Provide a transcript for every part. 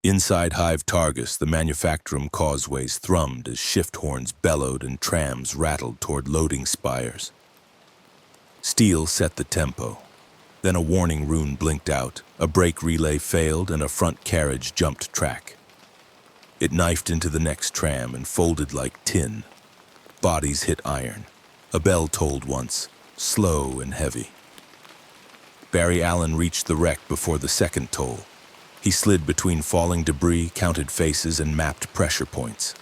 Inside Hive Targus, the manufactorum causeways thrummed as shift horns bellowed and trams rattled toward loading spires. Steel set the tempo. Then a warning rune blinked out, a brake relay failed, and a front carriage jumped track. It knifed into the next tram and folded like tin. Bodies hit iron. A bell tolled once, slow and heavy. Barry Allen reached the wreck before the second toll. He slid between falling debris, counted faces, and mapped pressure points.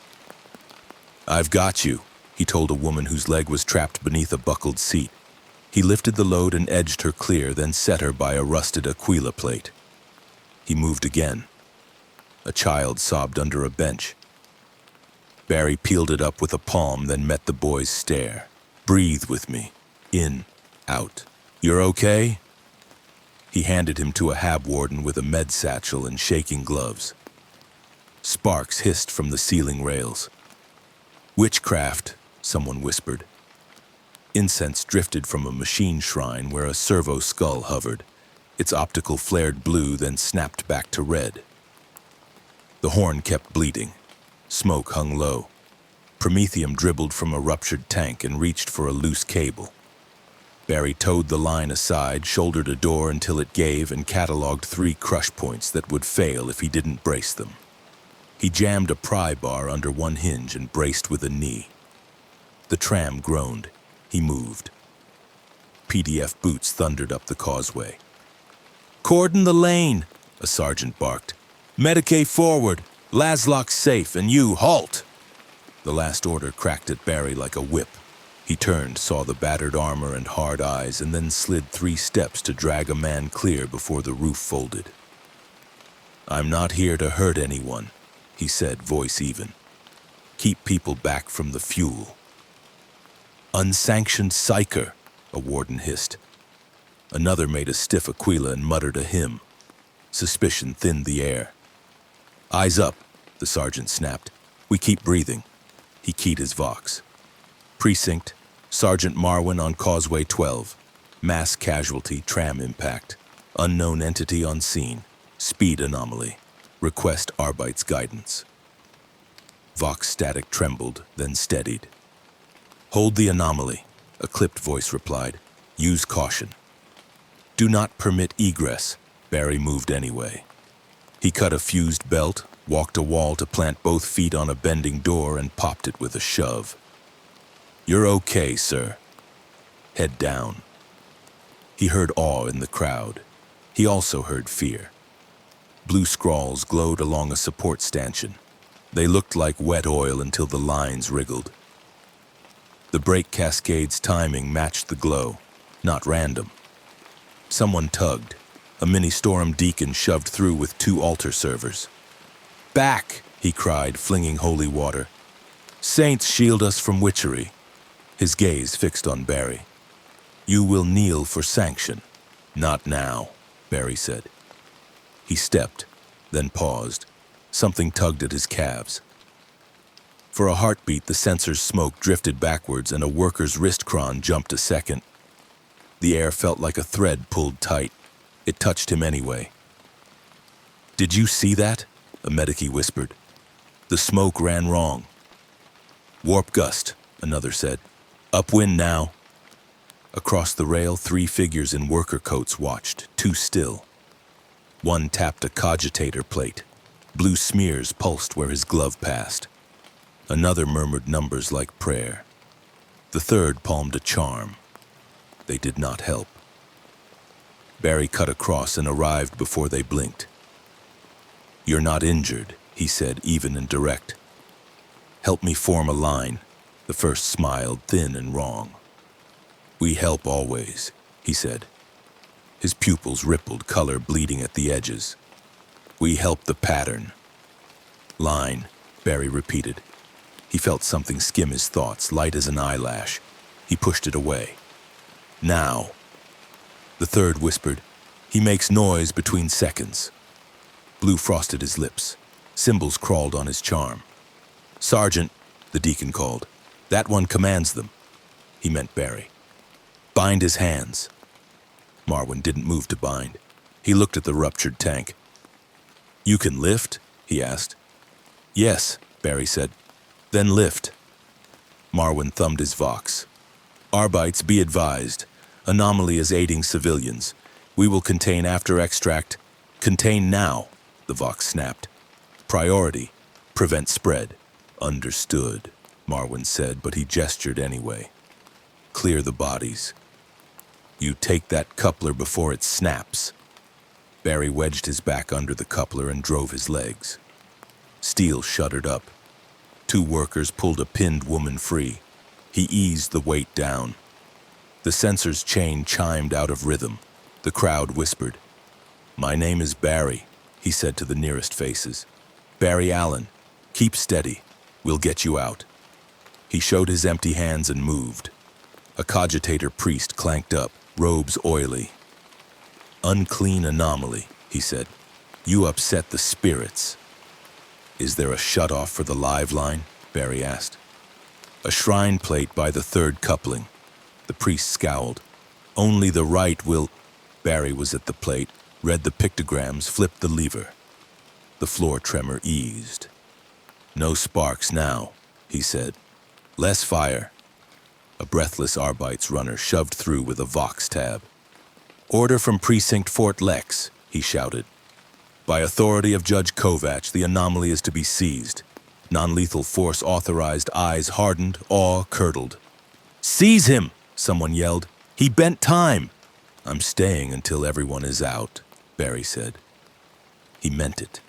"I've got you," he told a woman whose leg was trapped beneath a buckled seat. He lifted the load and edged her clear, then set her by a rusted Aquila plate. He moved again. A child sobbed under a bench. Barry peeled it up with a palm, then met the boy's stare. "Breathe with me. In, out. You're okay?" He handed him to a hab warden with a med satchel and shaking gloves. Sparks hissed from the ceiling rails. "Witchcraft," someone whispered. Incense drifted from a machine shrine where a servo skull hovered. Its optical flared blue, then snapped back to red. The horn kept bleeding. Smoke hung low. Promethium dribbled from a ruptured tank and reached for a loose cable. Barry towed the line aside, shouldered a door until it gave, and cataloged 3 crush points that would fail if he didn't brace them. He jammed a pry bar under one hinge and braced with a knee. The tram groaned. He moved. PDF boots thundered up the causeway. "Cordon the lane," a sergeant barked. "Medicae forward. Laslock safe, and you, halt!" The last order cracked at Barry like a whip. He turned, saw the battered armor and hard eyes, and then slid 3 steps to drag a man clear before the roof folded. "I'm not here to hurt anyone," he said, voice even. "Keep people back from the fuel." "Unsanctioned psyker," a warden hissed. Another made a stiff Aquila and muttered a hymn. Suspicion thinned the air. "Eyes up," the sergeant snapped. "We keep breathing." He keyed his Vox. Precinct, Sergeant Marwin on Causeway 12. Mass casualty, tram impact. Unknown entity on scene. Speed anomaly. Request Arbeit's guidance. Vox static trembled, then steadied. "Hold the anomaly," a clipped voice replied. "Use caution." "Do not permit egress." Barry moved anyway. He cut a fused belt, walked a wall to plant both feet on a bending door, and popped it with a shove. "You're okay, sir." Head down. He heard awe in the crowd. He also heard fear. Blue scrawls glowed along a support stanchion. They looked like wet oil until the lines wriggled. The brake cascade's timing matched the glow, not random. Someone tugged. A mini-storm deacon shoved through with 2 altar servers. "Back!" he cried, flinging holy water. "Saints shield us from witchery." His gaze fixed on Barry. "You will kneel for sanction." "Not now," Barry said. He stepped, then paused. Something tugged at his calves. For a heartbeat, the sensor's smoke drifted backwards and a worker's wrist cron jumped a second. The air felt like a thread pulled tight. It touched him anyway. "Did you see that?" a medici whispered. "The smoke ran wrong." "Warp gust," another said. "Upwind now." Across the rail, 3 figures in worker coats watched, 2 still. One tapped a cogitator plate. Blue smears pulsed where his glove passed. Another murmured numbers like prayer. The third palmed a charm. They did not help. Barry cut across and arrived before they blinked. "You're not injured," he said, even and direct. "Help me form a line." The first smiled, thin and wrong. "We help always," he said. His pupils rippled, color bleeding at the edges. "We help the pattern." "Line," Barry repeated. He felt something skim his thoughts, light as an eyelash. He pushed it away. "Now." The third whispered, "He makes noise between seconds." Blue frosted his lips. Symbols crawled on his charm. "Sergeant," the deacon called. "That one commands them." He meant Barry. "Bind his hands." Marwin didn't move to bind. He looked at the ruptured tank. "You can lift?" he asked. Yes, Barry said. Then lift. Marwan thumbed his Vox. Arbites, be advised. Anomaly is aiding civilians. We will contain after extract. Contain now, the Vox snapped. Priority. Prevent spread. Understood, Marwan said, but he gestured anyway. Clear the bodies. You take that coupler before it snaps. Barry wedged his back under the coupler and drove his legs. Steel shuddered up. 2 workers pulled a pinned woman free. He eased the weight down. The sensor's chain chimed out of rhythm. The crowd whispered. My name is Barry, he said to the nearest faces. Barry Allen. Keep steady. We'll get you out. He showed his empty hands and moved. A cogitator priest clanked up, robes oily. Unclean anomaly, he said. You upset the spirits. Is there a shut-off for the live line? Barry asked. A shrine plate by the 3rd coupling. The priest scowled. Only the right will... Barry was at the plate, read the pictograms, flipped the lever. The floor tremor eased. No sparks now, he said. Less fire. A breathless Arbites runner shoved through with a Vox tab. Order from Precinct Fort Lex, he shouted. By authority of Judge Kovach, the anomaly is to be seized. Non-lethal force authorized, eyes hardened, awe curdled. Seize him, someone yelled. He bent time. I'm staying until everyone is out, Barry said. He meant it.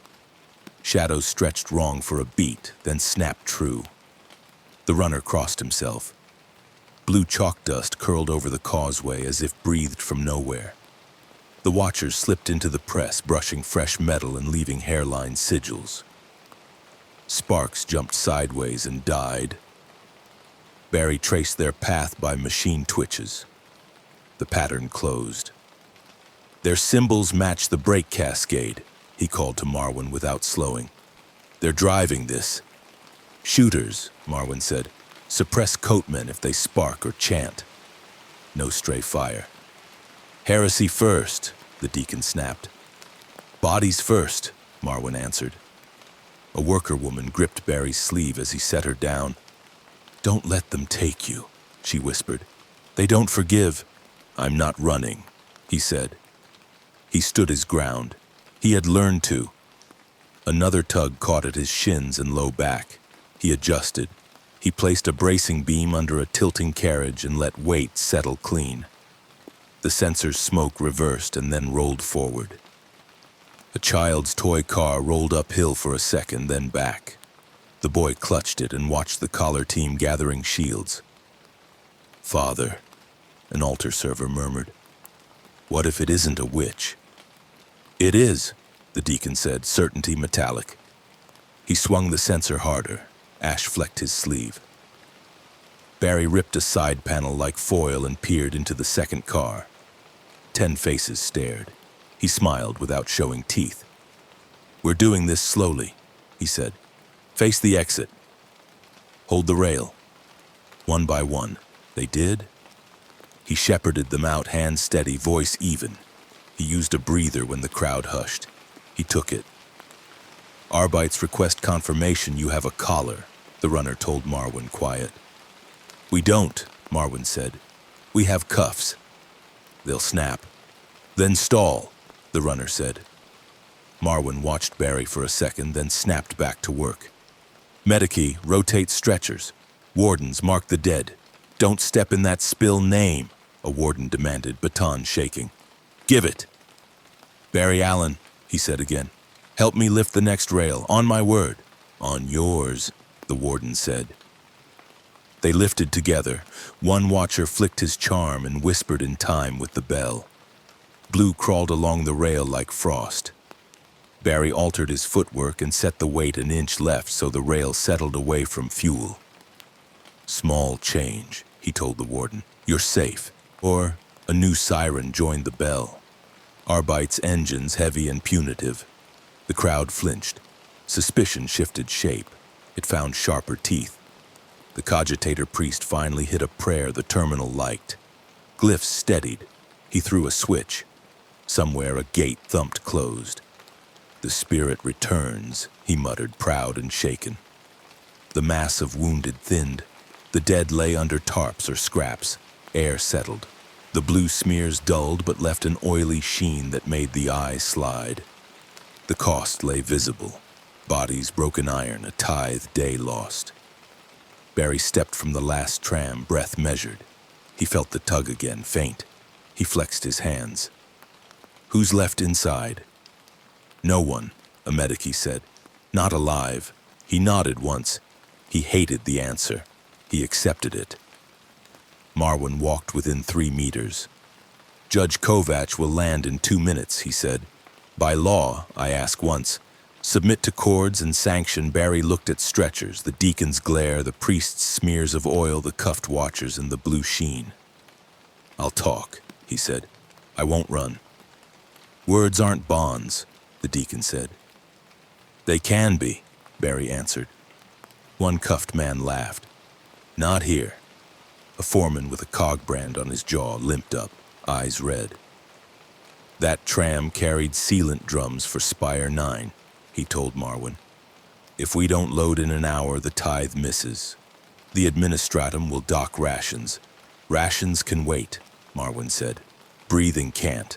Shadows stretched wrong for a beat, then snapped true. The runner crossed himself. Blue chalk dust curled over the causeway as if breathed from nowhere. The watchers slipped into the press, brushing fresh metal and leaving hairline sigils. Sparks jumped sideways and died. Barry traced their path by machine twitches. The pattern closed. Their symbols match the brake cascade, he called to Marwan without slowing. They're driving this. Shooters, Marwan said. Suppress coatmen if they spark or chant. No stray fire. Heresy first, the deacon snapped. Bodies first, Marwan answered. A worker woman gripped Barry's sleeve as he set her down. Don't let them take you, she whispered. They don't forgive. I'm not running, he said. He stood his ground. He had learned to. Another tug caught at his shins and low back. He adjusted. He placed a bracing beam under a tilting carriage and let weight settle clean. The sensor's smoke reversed and then rolled forward. A child's toy car rolled uphill for a second, then back. The boy clutched it and watched the collar team gathering shields. Father, an altar server murmured. What if it isn't a witch? It is, the deacon said, certainty metallic. He swung the sensor harder. Ash flecked his sleeve. Barry ripped a side panel like foil and peered into the second car. 10 faces stared. He smiled without showing teeth. We're doing this slowly, he said. Face the exit. Hold the rail. One by one. They did. He shepherded them out, hands steady, voice even. He used a breather when the crowd hushed. He took it. Arbites request confirmation you have a collar, the runner told Marwan quiet. We don't, Marwan said. We have cuffs. They'll snap. Then stall, the runner said. Marwan watched Barry for a second, then snapped back to work. Medici, rotate stretchers. Wardens, mark the dead. Don't step in that spill name, a warden demanded, baton shaking. Give it. Barry Allen, he said again. Help me lift the next rail, on my word. On yours, the warden said. They lifted together. One watcher flicked his charm and whispered in time with the bell. Blue crawled along the rail like frost. Barry altered his footwork and set the weight an inch left so the rail settled away from fuel. Small change, he told the warden. You're safe. Or a new siren joined the bell. Arbite's engines heavy and punitive. The crowd flinched. Suspicion shifted shape. It found sharper teeth. The cogitator priest finally hit a prayer the terminal liked. Glyphs steadied. He threw a switch. Somewhere a gate thumped closed. The spirit returns, he muttered, proud and shaken. The mass of wounded thinned. The dead lay under tarps or scraps. Air settled. The blue smears dulled but left an oily sheen that made the eye slide. The cost lay visible. Bodies broken iron, a tithe day lost. Barry stepped from the last tram, breath measured. He felt the tug again, faint. He flexed his hands. Who's left inside? No one, a medic, he said. Not alive. He nodded once. He hated the answer. He accepted it. Marwan walked within 3 meters. Judge Kovac will land in 2 minutes, he said. By law, I ask once. Submit to cords and sanction. Barry looked at stretchers, the deacon's glare, the priest's smears of oil, the cuffed watchers, and the blue sheen. I'll talk, he said. I won't run. Words aren't bonds, the deacon said. They can be, Barry answered. One cuffed man laughed. Not here. A foreman with a cog brand on his jaw limped up, eyes red. That tram carried sealant drums for Spire 9, he told Marwan. If we don't load in an hour, the tithe misses. The administratum will dock rations. Rations can wait, Marwan said. Breathing can't.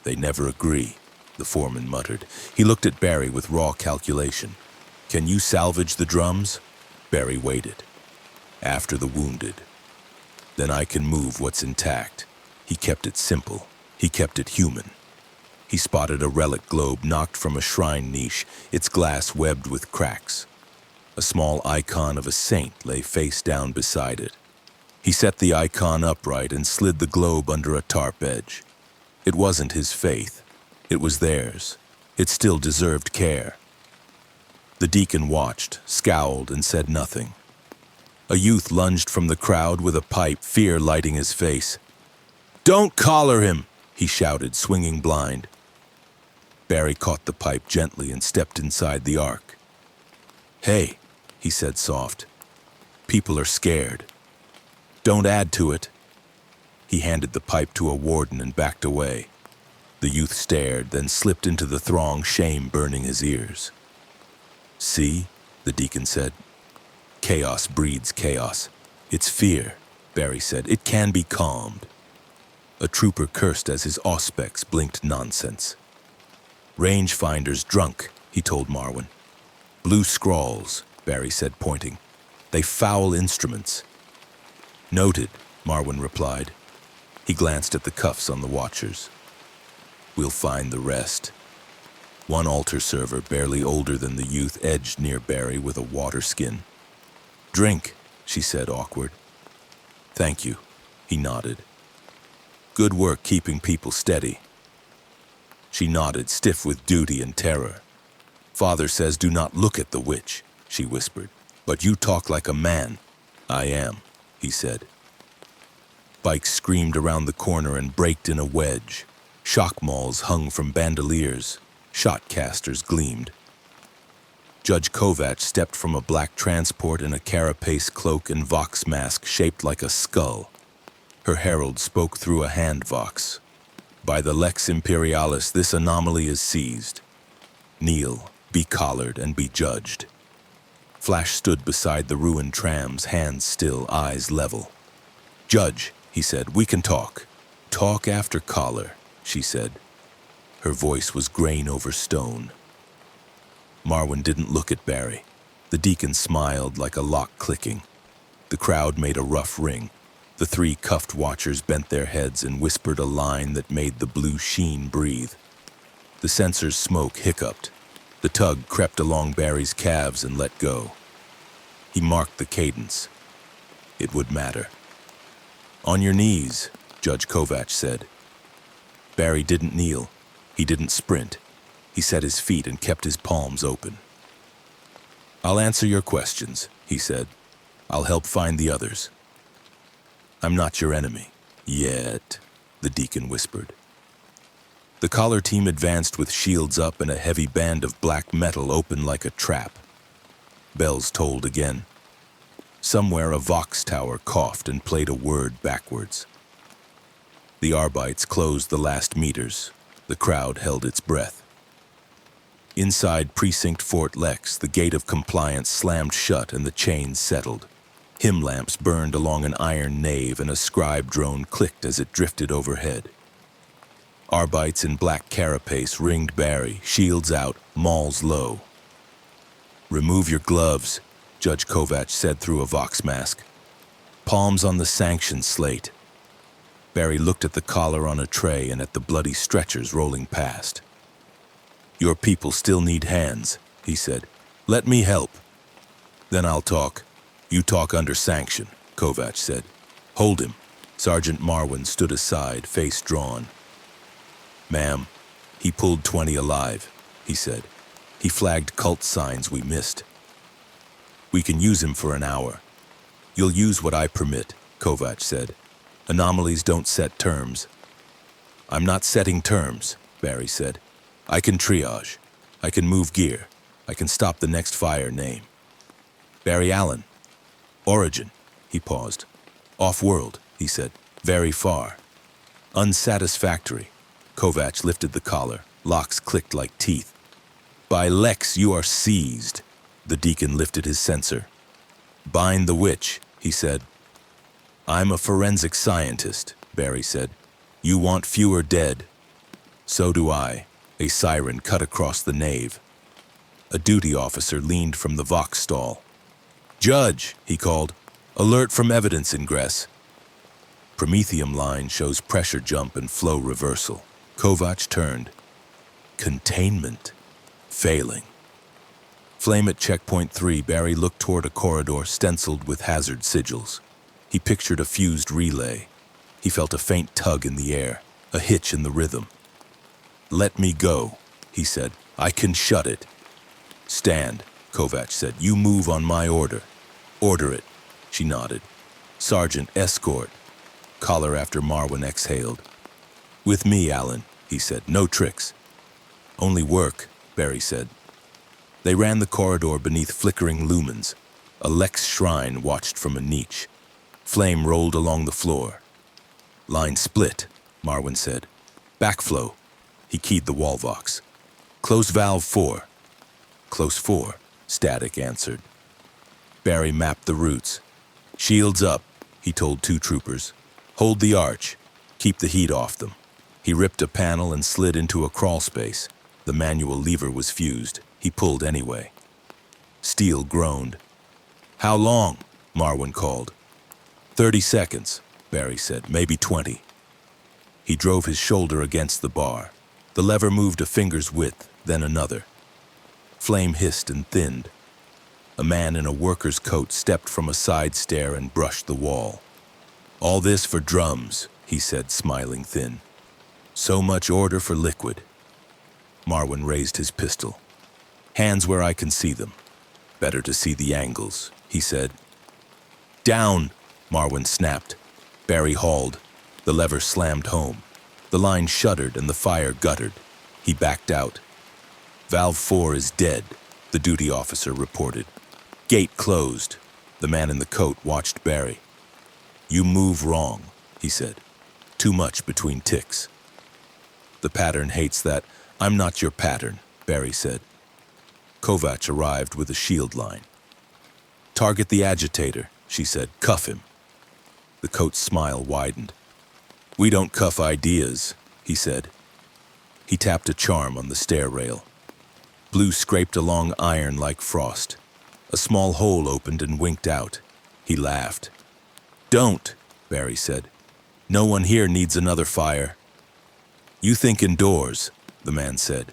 They never agree, the foreman muttered. He looked at Barry with raw calculation. Can you salvage the drums? Barry waited. After the wounded. Then I can move what's intact. He kept it simple. He kept it human. He spotted a relic globe knocked from a shrine niche, its glass webbed with cracks. A small icon of a saint lay face down beside it. He set the icon upright and slid the globe under a tarp edge. It wasn't his faith. It was theirs. It still deserved care. The deacon watched, scowled, and said nothing. A youth lunged from the crowd with a pipe, fear lighting his face. Don't collar him, he shouted, swinging blind. Barry caught the pipe gently and stepped inside the ark. Hey, he said soft. People are scared. Don't add to it. He handed the pipe to a warden and backed away. The youth stared, then slipped into the throng, shame burning his ears. See, the deacon said. Chaos breeds chaos. It's fear, Barry said. It can be calmed. A trooper cursed as his auspex blinked nonsense. Rangefinders drunk, he told Marwan. Blue scrawls, Barry said, pointing. They foul instruments. Noted, Marwan replied. He glanced at the cuffs on the watchers. We'll find the rest. One altar server, barely older than the youth, edged near Barry with a water skin. Drink, she said, awkward. Thank you, he nodded. Good work keeping people steady. She nodded, stiff with duty and terror. Father says do not look at the witch, she whispered. But you talk like a man. I am, he said. Bikes screamed around the corner and braked in a wedge. Shock mauls hung from bandoliers. Shot casters gleamed. Judge Kovac stepped from a black transport in a carapace cloak and vox mask shaped like a skull. Her herald spoke through a hand vox. By the Lex Imperialis, this anomaly is seized. Kneel, be collared, and be judged. Flash stood beside the ruined trams, hands still, eyes level. Judge, he said, we can talk. Talk after collar, she said. Her voice was grain over stone. Marwan didn't look at Barry. The deacon smiled like a lock clicking. The crowd made a rough ring. The 3 cuffed watchers bent their heads and whispered a line that made the blue sheen breathe. The sensor's smoke hiccuped. The tug crept along Barry's calves and let go. He marked the cadence. It would matter. On your knees, Judge Kovac said. Barry didn't kneel. He didn't sprint. He set his feet and kept his palms open. I'll answer your questions, he said. I'll help find the others. I'm not your enemy. Yet, the deacon whispered. The collar team advanced with shields up and a heavy band of black metal open like a trap. Bells tolled again. Somewhere a vox tower coughed and played a word backwards. The Arbites closed the last meters. The crowd held its breath. Inside Precinct Fort Lex, the gate of compliance slammed shut and the chains settled. Hymn lamps burned along an iron nave and a scribe drone clicked as it drifted overhead. Arbites in black carapace ringed Barry, shields out, mauls low. "Remove your gloves," Judge Kovac said through a vox mask. "Palms on the sanction slate." Barry looked at the collar on a tray and at the bloody stretchers rolling past. "Your people still need hands," he said. "Let me help." "Then I'll talk. You talk under sanction," Kovac said. "Hold him." Sergeant Marwin stood aside, face drawn. "Ma'am, he pulled 20 alive," he said. "He flagged cult signs we missed. We can use him for an hour." "You'll use what I permit," Kovac said. "Anomalies don't set terms." "I'm not setting terms," Barry said. "I can triage. I can move gear. I can stop the next fire name." "Barry Allen. Origin." He paused. "Off-world," he said. "Very far." "Unsatisfactory." Kovac lifted the collar. Locks clicked like teeth. "By Lex, you are seized." The deacon lifted his censer. "Bind the witch," he said. "I'm a forensic scientist," Barry said. "You want fewer dead." "So do I." A siren cut across the nave. A duty officer leaned from the vox stall. "Judge," he called. "Alert from evidence ingress." Promethium line shows pressure jump and flow reversal. Kovac turned. Containment. Failing. Flame at checkpoint 3, Barry looked toward a corridor stenciled with hazard sigils. He pictured a fused relay. He felt a faint tug in the air, a hitch in the rhythm. "Let me go," he said. "I can shut it." "Stand," Kovac said. "You move on my order." "Order it." She nodded. "Sergeant, escort." Collar after Marwin exhaled. "With me, Allen," he said. "No tricks." "Only work," Barry said. They ran the corridor beneath flickering lumens. A Lex shrine watched from a niche. Flame rolled along the floor. "Line split," Marwin said. "Backflow." He keyed the wall vox. "Close valve 4. "Close 4, static answered. Barry mapped the routes. "Shields up," he told 2 troopers. "Hold the arch. Keep the heat off them." He ripped a panel and slid into a crawl space. The manual lever was fused. He pulled anyway. Steel groaned. "How long?" Marwin called. 30 seconds, Barry said. "Maybe 20. He drove his shoulder against the bar. The lever moved a finger's width, then another. Flame hissed and thinned. A man in a worker's coat stepped from a side stair and brushed the wall. "All this for drums," he said, smiling thin. "So much order for liquid." Marwin raised his pistol. "Hands where I can see them. Better to see the angles," he said. "Down!" Marwin snapped. Barry hauled. The lever slammed home. The line shuddered and the fire guttered. He backed out. "Valve 4 is dead," the duty officer reported. "Gate closed." The man in the coat watched Barry. "You move wrong," he said. "Too much between ticks." "The pattern hates that." "I'm not your pattern," Barry said. Kovac arrived with a shield line. "Target the agitator," she said. "Cuff him." The coat's smile widened. "We don't cuff ideas," he said. He tapped a charm on the stair rail. Blue scraped along iron like frost. A small hole opened and winked out. He laughed. "Don't," Barry said. "No one here needs another fire." "You think indoors," the man said.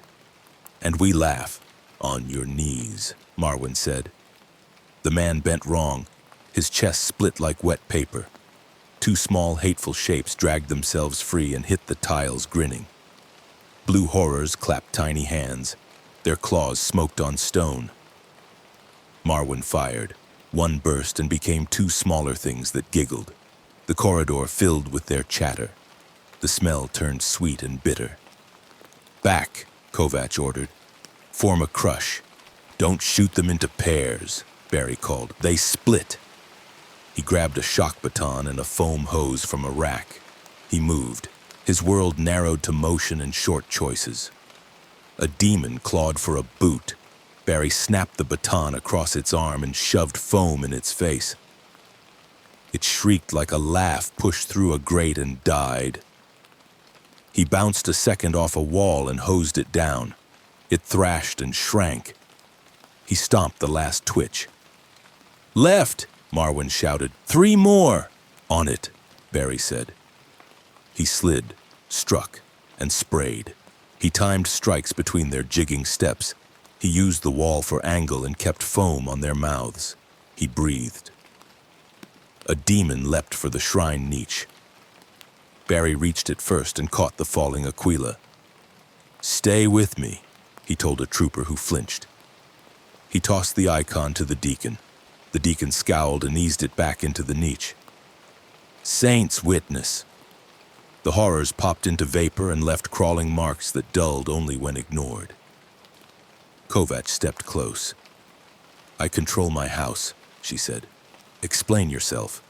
"And we laugh." "On your knees," Marwin said. The man bent wrong. His chest split like wet paper. 2 small, hateful shapes dragged themselves free and hit the tiles, grinning. Blue horrors clapped tiny hands. Their claws smoked on stone. Marwin fired. One burst and became 2 smaller things that giggled. The corridor filled with their chatter. The smell turned sweet and bitter. "Back," Kovac ordered. "Form a crush. Don't shoot them into pairs," Barry called. "They split." He grabbed a shock baton and a foam hose from a rack. He moved. His world narrowed to motion and short choices. A demon clawed for a boot. Barry snapped the baton across its arm and shoved foam in its face. It shrieked like a laugh pushed through a grate and died. He bounced a second off a wall and hosed it down. It thrashed and shrank. He stomped the last twitch. "Left!" Marwin shouted. "3 more!" "On it," Barry said. He slid, struck, and sprayed. He timed strikes between their jigging steps. He used the wall for angle and kept foam on their mouths. He breathed. A demon leapt for the shrine niche. Barry reached it first and caught the falling Aquila. "Stay with me," he told a trooper who flinched. He tossed the icon to the deacon. The deacon scowled and eased it back into the niche. "Saints witness." The horrors popped into vapor and left crawling marks that dulled only when ignored. Kovac stepped close. "I control my house," she said. "Explain yourself."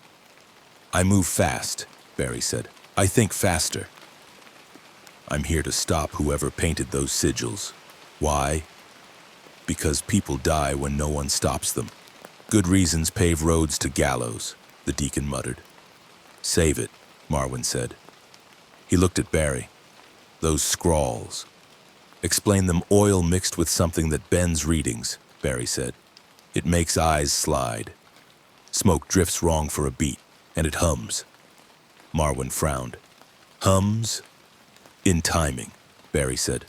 "I move fast," Barry said. "I think faster." "I'm here to stop whoever painted those sigils." "Why?" "Because people die when no one stops them. Good reasons pave roads to gallows," the deacon muttered. "Save it," Marwin said. He looked at Barry. "Those scrawls. Explain them oil mixed with something that bends readings," Barry said. "It makes eyes slide. Smoke drifts wrong for a beat, and it hums." Marwin frowned. "Hums?" "In timing," Barry said.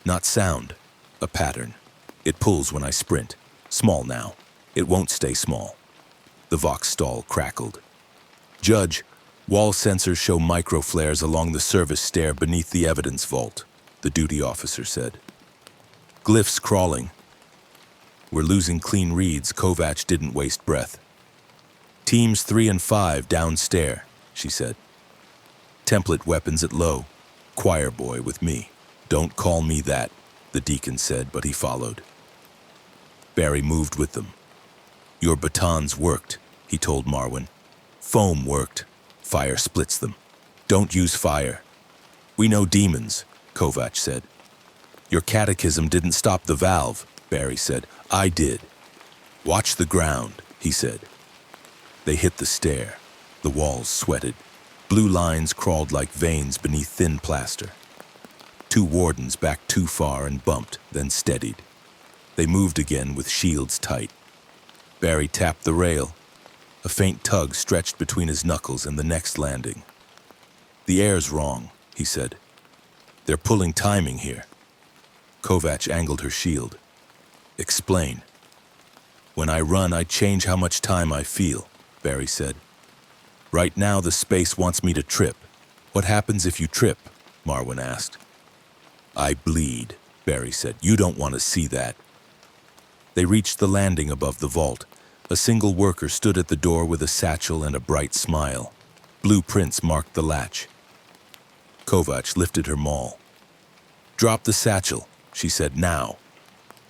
"Not sound, a pattern. It pulls when I sprint. Small now. It won't stay small." The Vox stall crackled. "Judge, wall sensors show microflares along the service stair beneath the evidence vault," the duty officer said. "Glyphs crawling." "We're losing clean reads." Kovac didn't waste breath. "Teams 3 and 5 downstair," she said. "Template weapons at low. Choir boy with me." "Don't call me that," the deacon said, but he followed. Barry moved with them. "Your batons worked," he told Marwin. "Foam worked. Fire splits them. Don't use fire." "We know demons," Kovac said. "Your catechism didn't stop the valve," Barry said. "I did." "Watch the ground," he said. They hit the stair. The walls sweated. Blue lines crawled like veins beneath thin plaster. 2 wardens backed too far and bumped, then steadied. They moved again with shields tight. Barry tapped the rail. A faint tug stretched between his knuckles and the next landing. "The air's wrong," he said. "They're pulling timing here." Kovac angled her shield. "Explain." "When I run, I change how much time I feel," Barry said. "Right now, the space wants me to trip." "What happens if you trip?" Marwin asked. "I bleed," Barry said. "You don't want to see that." They reached the landing above the vault. A single worker stood at the door with a satchel and a bright smile. Blueprints marked the latch. Kovac lifted her maul. "Drop the satchel," she said. "Now."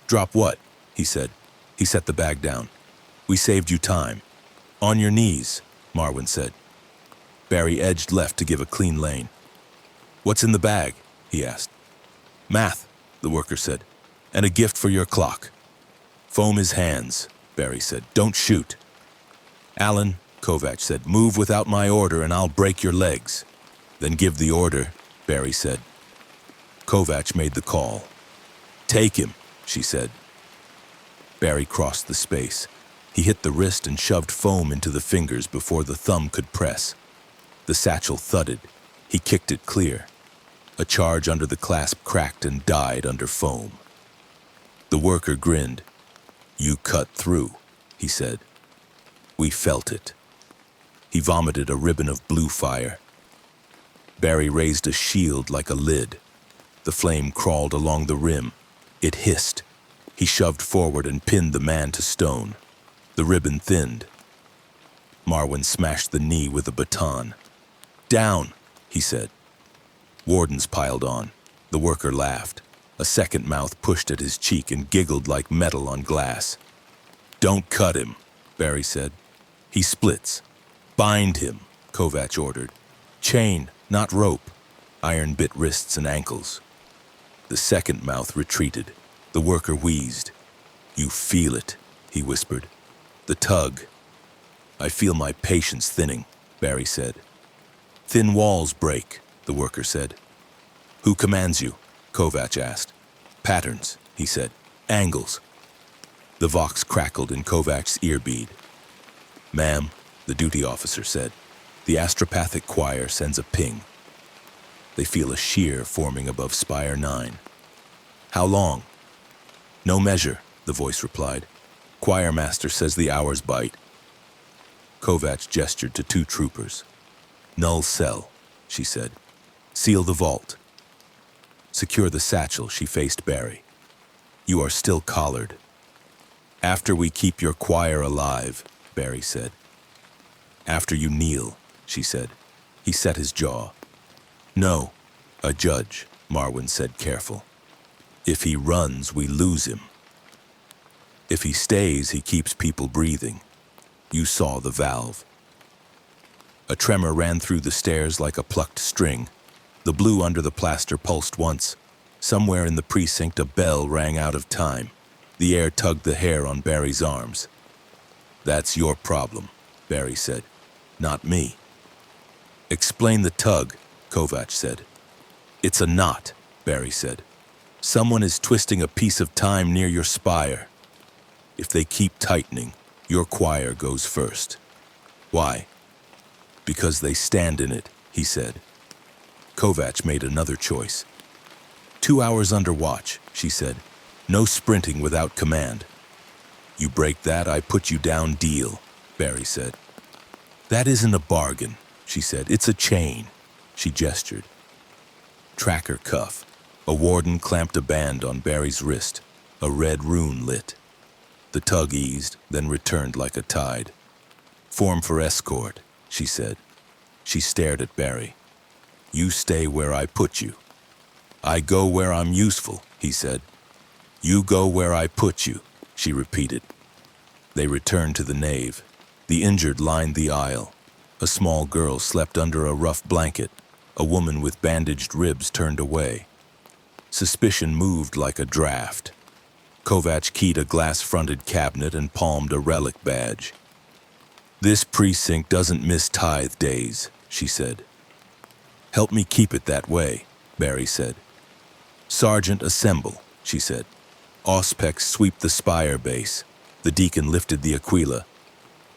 "Drop what?" he said. He set the bag down. "We saved you time." "On your knees," Marwin said. Barry edged left to give a clean lane. "What's in the bag?" he asked. "Math," the worker said, "and a gift for your clock." "Foam his hands," Barry said. "Don't shoot." "Alan," Kovac said, "move without my order and I'll break your legs." "Then give the order," Barry said. Kovac made the call. "Take him," she said. Barry crossed the space. He hit the wrist and shoved foam into the fingers before the thumb could press. The satchel thudded. He kicked it clear. A charge under the clasp cracked and died under foam. The worker grinned. "You cut through," he said. "We felt it." He vomited a ribbon of blue fire. Barry raised a shield like a lid. The flame crawled along the rim. It hissed. He shoved forward and pinned the man to stone. The ribbon thinned. Marwin smashed the knee with a baton. "Down," he said. Wardens piled on. The worker laughed. A second mouth pushed at his cheek and giggled like metal on glass. "Don't cut him," Barry said. "He splits." "Bind him," Kovac ordered. "Chain, not rope." Iron bit wrists and ankles. The second mouth retreated. The worker wheezed. "You feel it," he whispered. "The tug." "I feel my patience thinning," Barry said. "Thin walls break," the worker said. "Who commands you?" Kovac asked. "Patterns," he said. "Angles." The vox crackled in Kovac's earbead. "Ma'am," the duty officer said, "the astropathic choir sends a ping." They feel a shear forming above Spire 9. "How long?" "No measure," the voice replied. "Choir master says the hours bite." Kovac gestured to two troopers. "Null cell," she said. "Seal the vault." "Secure the satchel," she faced Barry. "You are still collared." "After we keep your choir alive," Barry said. "After you kneel," she said. He set his jaw. "No, a judge," Marwin said, careful. "If he runs, we lose him. If he stays, he keeps people breathing. You saw the valve." A tremor ran through the stairs like a plucked string. The blue under the plaster pulsed once. Somewhere in the precinct, a bell rang out of time. The air tugged the hair on Barry's arms. "That's your problem," Barry said. "Not me." "Explain the tug," Kovac said. "It's a knot," Barry said. "Someone is twisting a piece of time near your spire. If they keep tightening, your choir goes first." "Why?" "Because they stand in it," he said. Kovac made another choice. 2 hours under watch," she said. "No sprinting without command." "You break that, I put you down deal," Barry said. "That isn't a bargain," she said. "It's a chain." She gestured. Tracker cuff. A warden clamped a band on Barry's wrist. A red rune lit. The tug eased, then returned like a tide. "Form for escort," she said. She stared at Barry. "You stay where I put you." "I go where I'm useful," he said. "You go where I put you," she repeated. They returned to the nave. The injured lined the aisle. A small girl slept under a rough blanket. A woman with bandaged ribs turned away. Suspicion moved like a draft. Kovac keyed a glass-fronted cabinet and palmed a relic badge. "This precinct doesn't miss tithe days," she said. "Help me keep it that way," Barry said. "Sergeant, assemble," she said. "Auspex, sweep the spire base." The deacon lifted the Aquila.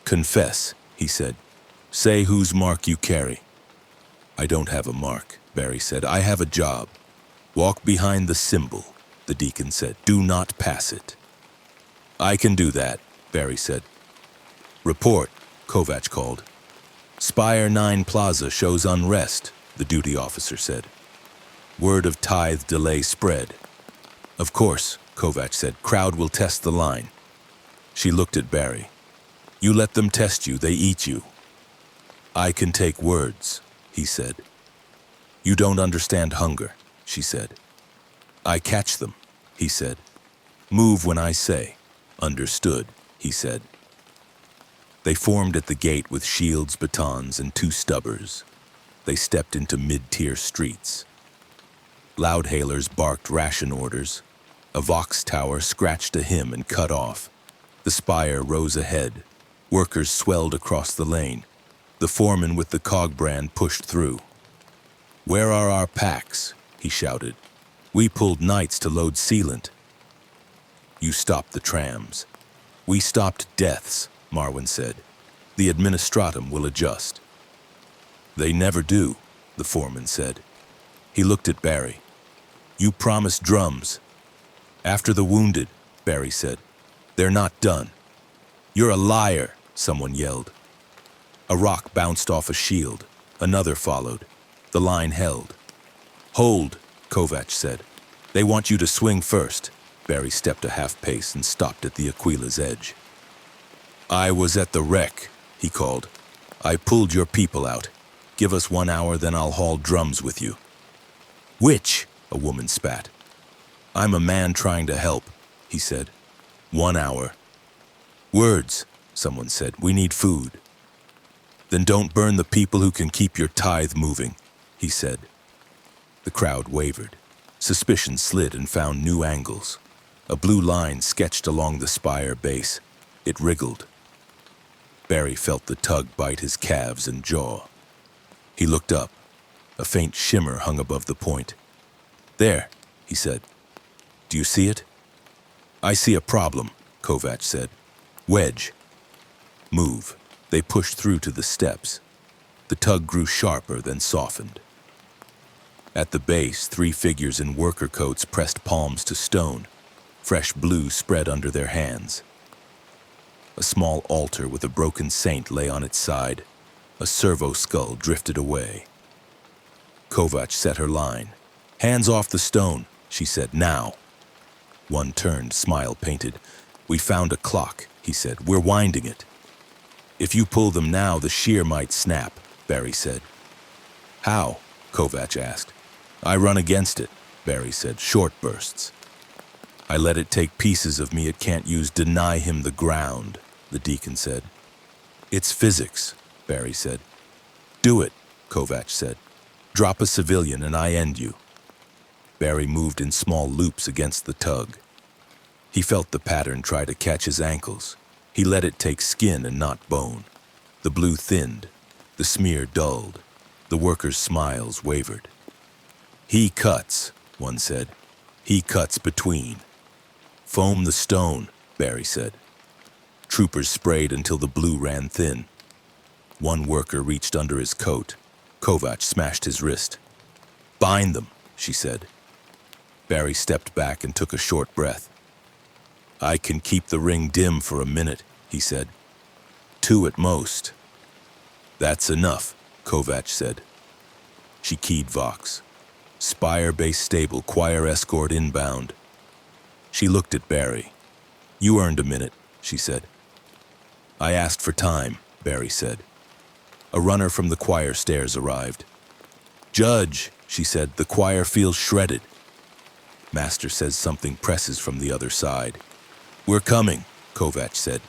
"Confess," he said. "Say whose mark you carry." "I don't have a mark," Barry said. "I have a job." "Walk behind the symbol," the deacon said. "Do not pass it." "I can do that," Barry said. "Report," Kovac called. "Spire 9 Plaza shows unrest," the duty officer said. Word of tithe delay spread. "Of course," Kovac said. "Crowd will test the line." She looked at Barry. "You let them test you, they eat you." "I can take words," he said. "You don't understand hunger," she said. "I catch them," he said. "Move when I say." "Understood," he said. They formed at the gate with shields, batons, and 2 stubbers. They stepped into mid-tier streets. Loudhailers barked ration orders. A vox tower scratched a hymn and cut off. The spire rose ahead. Workers swelled across the lane. The foreman with the cog brand pushed through. "Where are our packs?" he shouted. "We pulled nights to load sealant." "You stopped the trams." "We stopped deaths," Marwin said. "The administratum will adjust." "They never do," the foreman said. He looked at Barry. "You promised drums." "After the wounded," Barry said. "They're not done." "You're a liar," someone yelled. A rock bounced off a shield. Another followed. The line held. "Hold," Kovac said. "They want you to swing first." Barry stepped a half pace and stopped at the Aquila's edge. "I was at the wreck," he called. "I pulled your people out. Give us 1 hour, then I'll haul drums with you." "Which?" a woman spat. "I'm a man trying to help," he said. 1 hour. "Words," someone said. "We need food." "Then don't burn the people who can keep your tithe moving," he said. The crowd wavered. Suspicion slid and found new angles. A blue line sketched along the spire base. It wriggled. Barry felt the tug bite his calves and jaw. He looked up. A faint shimmer hung above the point. "There," he said. "Do you see it?" "I see a problem," Kovac said. "Wedge." "Move." They pushed through to the steps. The tug grew sharper, then softened. At the base, 3 figures in worker coats pressed palms to stone. Fresh blue spread under their hands. A small altar with a broken saint lay on its side. A servo skull drifted away. Kovac set her line. "Hands off the stone," she said. "Now." One turned, smile painted. "We found a clock," he said. "We're winding it." "If you pull them now, the shear might snap," Barry said. "How?" Kovac asked. "I run against it," Barry said. "Short bursts. I let it take pieces of me it can't use. Deny him the ground," the deacon said. "It's physics," Barry said. "Do it," Kovac said. "Drop a civilian and I end you." Barry moved in small loops against the tug. He felt the pattern try to catch his ankles. He let it take skin and not bone. The blue thinned. The smear dulled. The workers' smiles wavered. "He cuts," one said. "He cuts between." "Foam the stone," Barry said. Troopers sprayed until the blue ran thin. One worker reached under his coat. Kovac smashed his wrist. "Bind them," she said. Barry stepped back and took a short breath. "I can keep the ring dim for a minute," he said. "2 at most." "That's enough," Kovac said. She keyed Vox. "Spire base stable, choir escort inbound." She looked at Barry. "You earned a minute," she said. "I asked for time," Barry said. A runner from the choir stairs arrived. "Judge," she said, "the choir feels shredded." Master says something presses from the other side. "We're coming," Kovac said.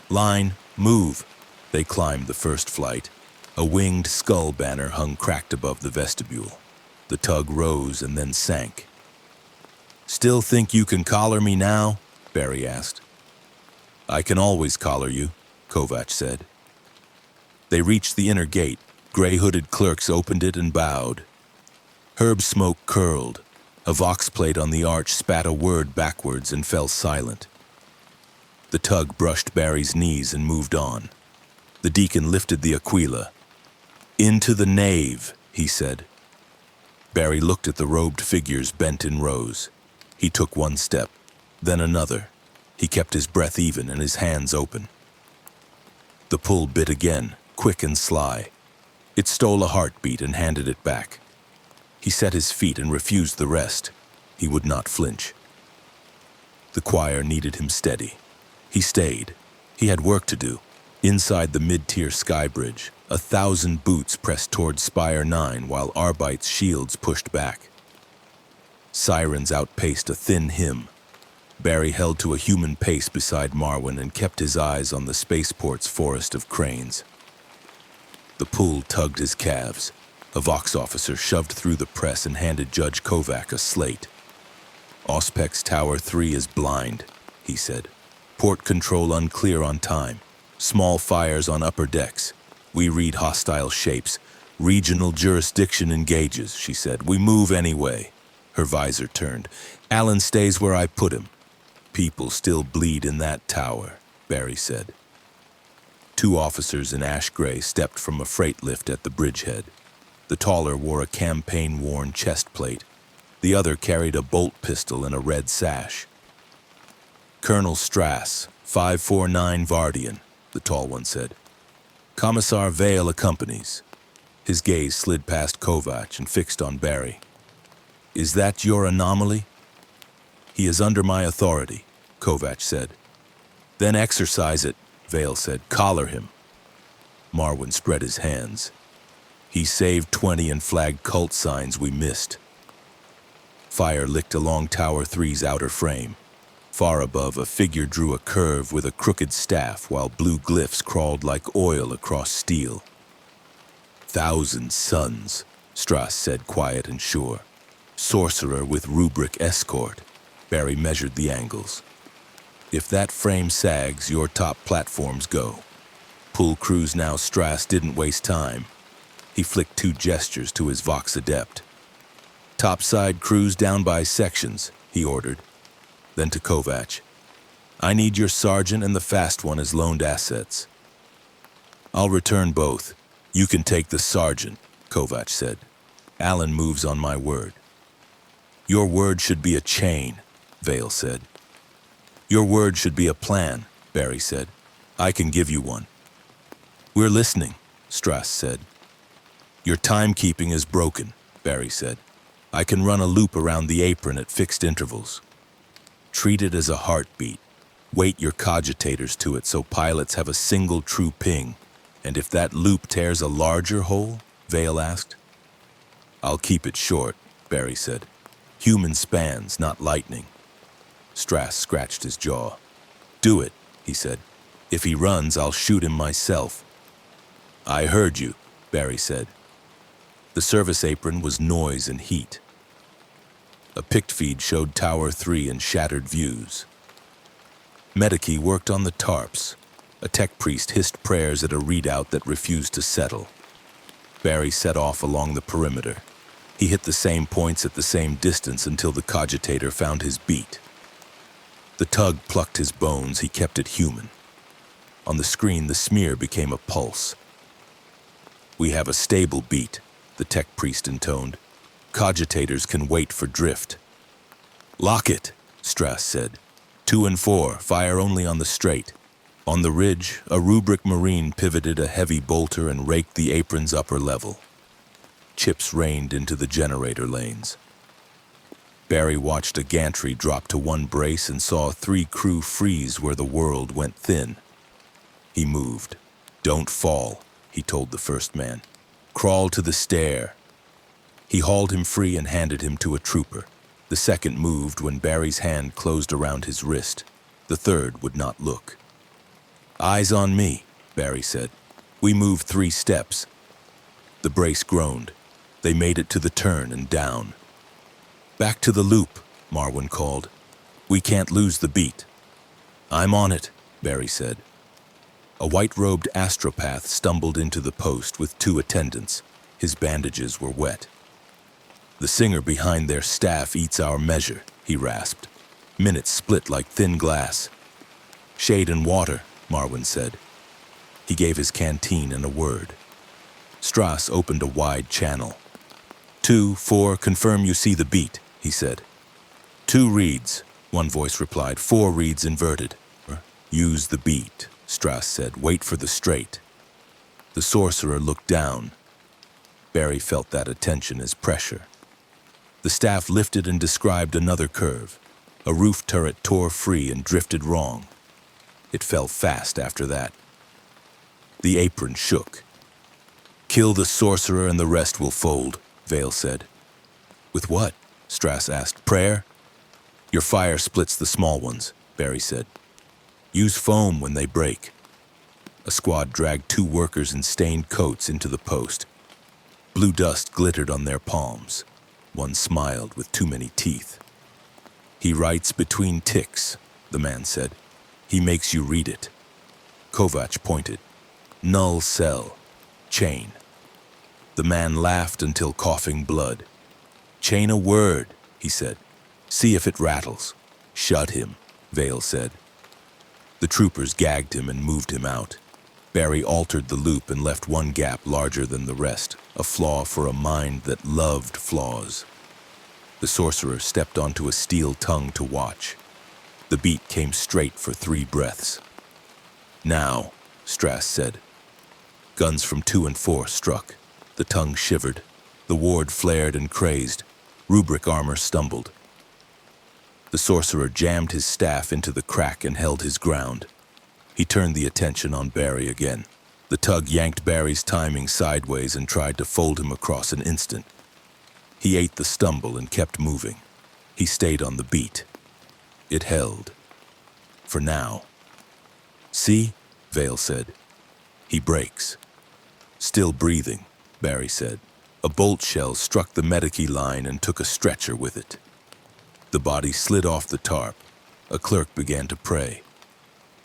"Line, move." They climbed the first flight. A winged skull banner hung cracked above the vestibule. The tug rose and then sank. "Still think you can collar me now?" Barry asked. "I can always collar you," Kovac said. They reached the inner gate. Gray-hooded clerks opened it and bowed. Herb smoke curled. A Vox plate on the arch spat a word backwards and fell silent. The tug brushed Barry's knees and moved on. The deacon lifted the Aquila. "Into the nave," he said. Barry looked at the robed figures bent in rows. He took one step, then another. He kept his breath even and his hands open. The pull bit again, quick and sly. It stole a heartbeat and handed it back. He set his feet and refused the rest. He would not flinch. The choir needed him steady. He stayed. He had work to do. Inside the mid-tier sky bridge, 1,000 boots pressed toward Spire 9 while Arbite's shields pushed back. Sirens outpaced a thin hymn. Barry held to a human pace beside Marwin and kept his eyes on the spaceport's forest of cranes. The pull tugged his calves. A Vox officer shoved through the press and handed Judge Kovac a slate. "Auspex Tower 3 is blind," he said. "Port control unclear on time. Small fires on upper decks. We read hostile shapes. Regional jurisdiction engages," she said. "We move anyway." Her visor turned. "Alan stays where I put him." "People still bleed in that tower," Barry said. 2 officers in ash gray stepped from a freight lift at the bridgehead. The taller wore a campaign-worn chest plate. The other carried a bolt pistol and a red sash. "Colonel Strass, 549 Vardian," the tall one said. "Commissar Vale accompanies." His gaze slid past Kovac and fixed on Barry. "Is that your anomaly?" "He is under my authority," Kovac said. "Then exercise it," Vale said. "Collar him." Marwin spread his hands. "He saved 20 and flagged cult signs we missed." Fire licked along Tower 3's outer frame. Far above, a figure drew a curve with a crooked staff while blue glyphs crawled like oil across steel. "1,000 suns," Strass said, quiet and sure. Sorcerer with rubric escort. Barry measured the angles. If that frame sags, your top platforms go. Pull crews now. Strass didn't waste time. He flicked 2 gestures to his Vox Adept. Topside crews down by sections, he ordered. Then to Kovac. I need your sergeant and the fast one as loaned assets. I'll return both. You can take the sergeant, Kovac said. Allen moves on my word. Your word should be a chain, Vale said. Your word should be a plan, Barry said. I can give you one. We're listening, Strass said. Your timekeeping is broken, Barry said. I can run a loop around the apron at fixed intervals. Treat it as a heartbeat. Weight your cogitators to it so pilots have a single true ping. And if that loop tears a larger hole? Vale asked. I'll keep it short, Barry said. Human spans, not lightning. Strass scratched his jaw. Do it, he said. If he runs, I'll shoot him myself. I heard you, Barry said. The service apron was noise and heat. A pict feed showed Tower 3 and shattered views. Medikey worked on the tarps. A tech priest hissed prayers at a readout that refused to settle. Barry set off along the perimeter. He hit the same points at the same distance until the cogitator found his beat. The tug plucked his bones. He kept it human. On the screen, the smear became a pulse. We have a stable beat, the tech priest intoned. Cogitators can wait for drift. Lock it, Strass said. 2 and 4, fire only on the straight. On the ridge, a rubric marine pivoted a heavy bolter and raked the apron's upper level. Chips rained into the generator lanes. Barry watched a gantry drop to 1 brace and saw 3 crew freeze where the world went thin. He moved. Don't fall, he told the first man. Crawl to the stair. He hauled him free and handed him to a trooper. The second moved when Barry's hand closed around his wrist. The third would not look. Eyes on me, Barry said. We moved 3 steps. The brace groaned. They made it to the turn and down. Back to the loop, Marwin called. We can't lose the beat. I'm on it, Barry said. A white-robed astropath stumbled into the post with 2 attendants. His bandages were wet. The singer behind their staff eats our measure, he rasped. Minutes split like thin glass. Shade and water, Marwin said. He gave his canteen and a word. Strass opened a wide channel. 2, 4, confirm you see the beat, he said. 2 reads, one voice replied. 4 reads inverted. Use the beat, Strass said. Wait for the straight. The sorcerer looked down. Barry felt that attention as pressure. The staff lifted and described another curve. A roof turret tore free and drifted wrong. It fell fast after that. The apron shook. Kill the sorcerer and the rest will fold, Vale said. With what? Strass asked. Prayer? Your fire splits the small ones, Barry said. Use foam when they break. A squad dragged 2 workers in stained coats into the post. Blue dust glittered on their palms. One smiled with too many teeth. He writes between ticks, the man said. He makes you read it. Kovac pointed. Null cell. Chain. The man laughed until coughing blood. Chain a word, he said. See if it rattles. Shut him, Vale said. The troopers gagged him and moved him out. Barry altered the loop and left 1 gap larger than the rest, a flaw for a mind that loved flaws. The sorcerer stepped onto a steel tongue to watch. The beat came straight for 3 breaths. Now, Strass said. Guns from 2 and 4 struck. The tongue shivered. The ward flared and crazed. Rubric armor stumbled. The sorcerer jammed his staff into the crack and held his ground. He turned the attention on Barry again. The tug yanked Barry's timing sideways and tried to fold him across an instant. He ate the stumble and kept moving. He stayed on the beat. It held. For now. See, Vale said. He breaks. Still breathing, Barry said. A bolt shell struck the medici line and took a stretcher with it. The body slid off the tarp. A clerk began to pray.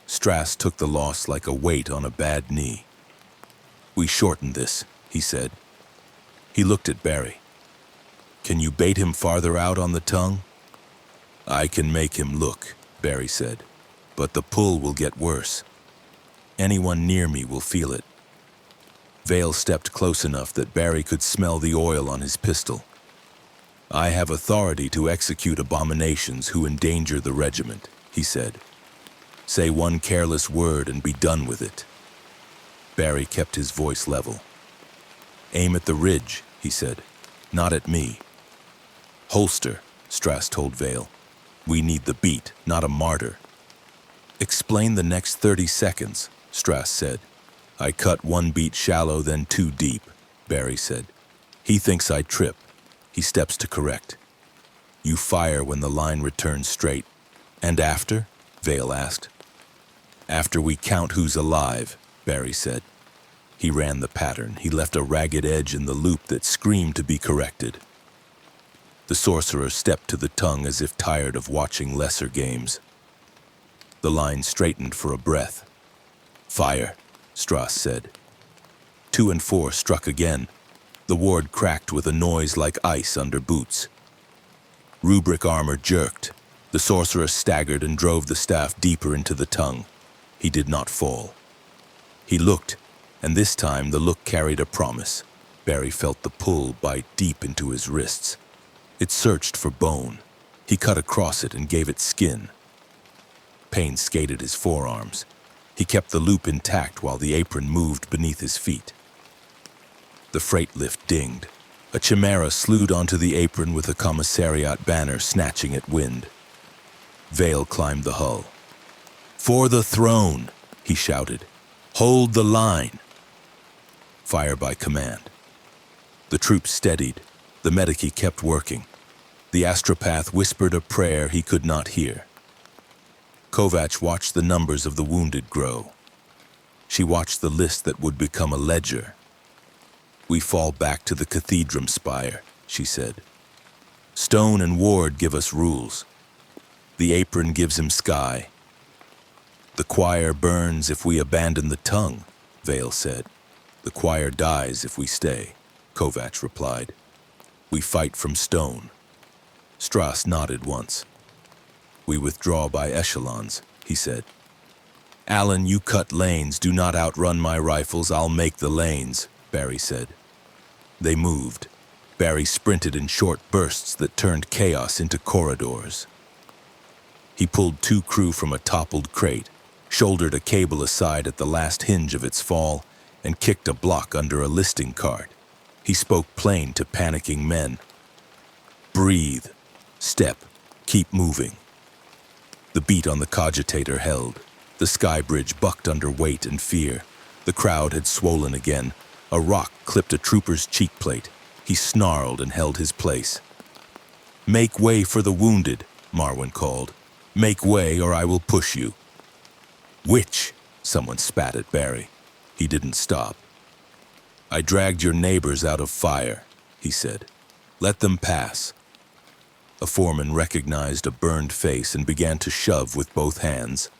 Strass took the loss like a weight on a bad knee. "We shorten this," he said. He looked at Barry. "Can you bait him farther out on the tongue?" "I can make him look," Barry said, "but the pull will get worse. Anyone near me will feel it." Vale stepped close enough that Barry could smell the oil on his pistol. "I have authority to execute abominations who endanger the regiment," he said. "Say one careless word and be done with it." Barry kept his voice level. "Aim at the ridge," he said, "not at me." "Holster," Strass told Vale. "We need the beat, not a martyr." "Explain the next 30 seconds, Strass said. "I cut one beat shallow, then 2 deep, Barry said. "He thinks I trip. He steps to correct. You fire when the line returns straight." "And after?" Vale asked. "After we count who's alive," Barry said. He ran the pattern. He left a ragged edge in the loop that screamed to be corrected. The sorcerer stepped to the tongue as if tired of watching lesser games. The line straightened for a breath. "Fire," Strass said. 2 and 4 struck again. The ward cracked with a noise like ice under boots. Rubric armor jerked. The sorcerer staggered and drove the staff deeper into the tongue. He did not fall. He looked, and this time the look carried a promise. Barry felt the pull bite deep into his wrists. It searched for bone. He cut across it and gave it skin. Pain skated his forearms. He kept the loop intact while the apron moved beneath his feet. The freight lift dinged. A chimera slewed onto the apron with a commissariat banner snatching at wind. Vale climbed the hull. "For the throne," he shouted. "Hold the line." Fire by command. The troops steadied. The medici kept working. The astropath whispered a prayer he could not hear. Kovac watched the numbers of the wounded grow. She watched the list that would become a ledger. "We fall back to the cathedral spire," she said. "Stone and Ward give us rules. The apron gives him sky. The choir burns if we abandon the tongue," Vale said. "The choir dies if we stay," Kovac replied. "We fight from stone." Strass nodded once. "We withdraw by echelons," he said. "Allen, you cut lanes. Do not outrun my rifles. I'll make the lanes," Barry said. They moved. Barry sprinted in short bursts that turned chaos into corridors. He pulled 2 crew from a toppled crate, shouldered a cable aside at the last hinge of its fall, and kicked a block under a listing cart. He spoke plain to panicking men. "Breathe. Step. Keep moving." The beat on the cogitator held. The sky bridge bucked under weight and fear. The crowd had swollen again. A rock clipped a trooper's cheek plate. He snarled and held his place. "Make way for the wounded," Marwin called. "Make way or I will push you." "Which?" Someone spat at Barry. He didn't stop. "I dragged your neighbors out of fire," he said. "Let them pass." A foreman recognized a burned face and began to shove with both hands.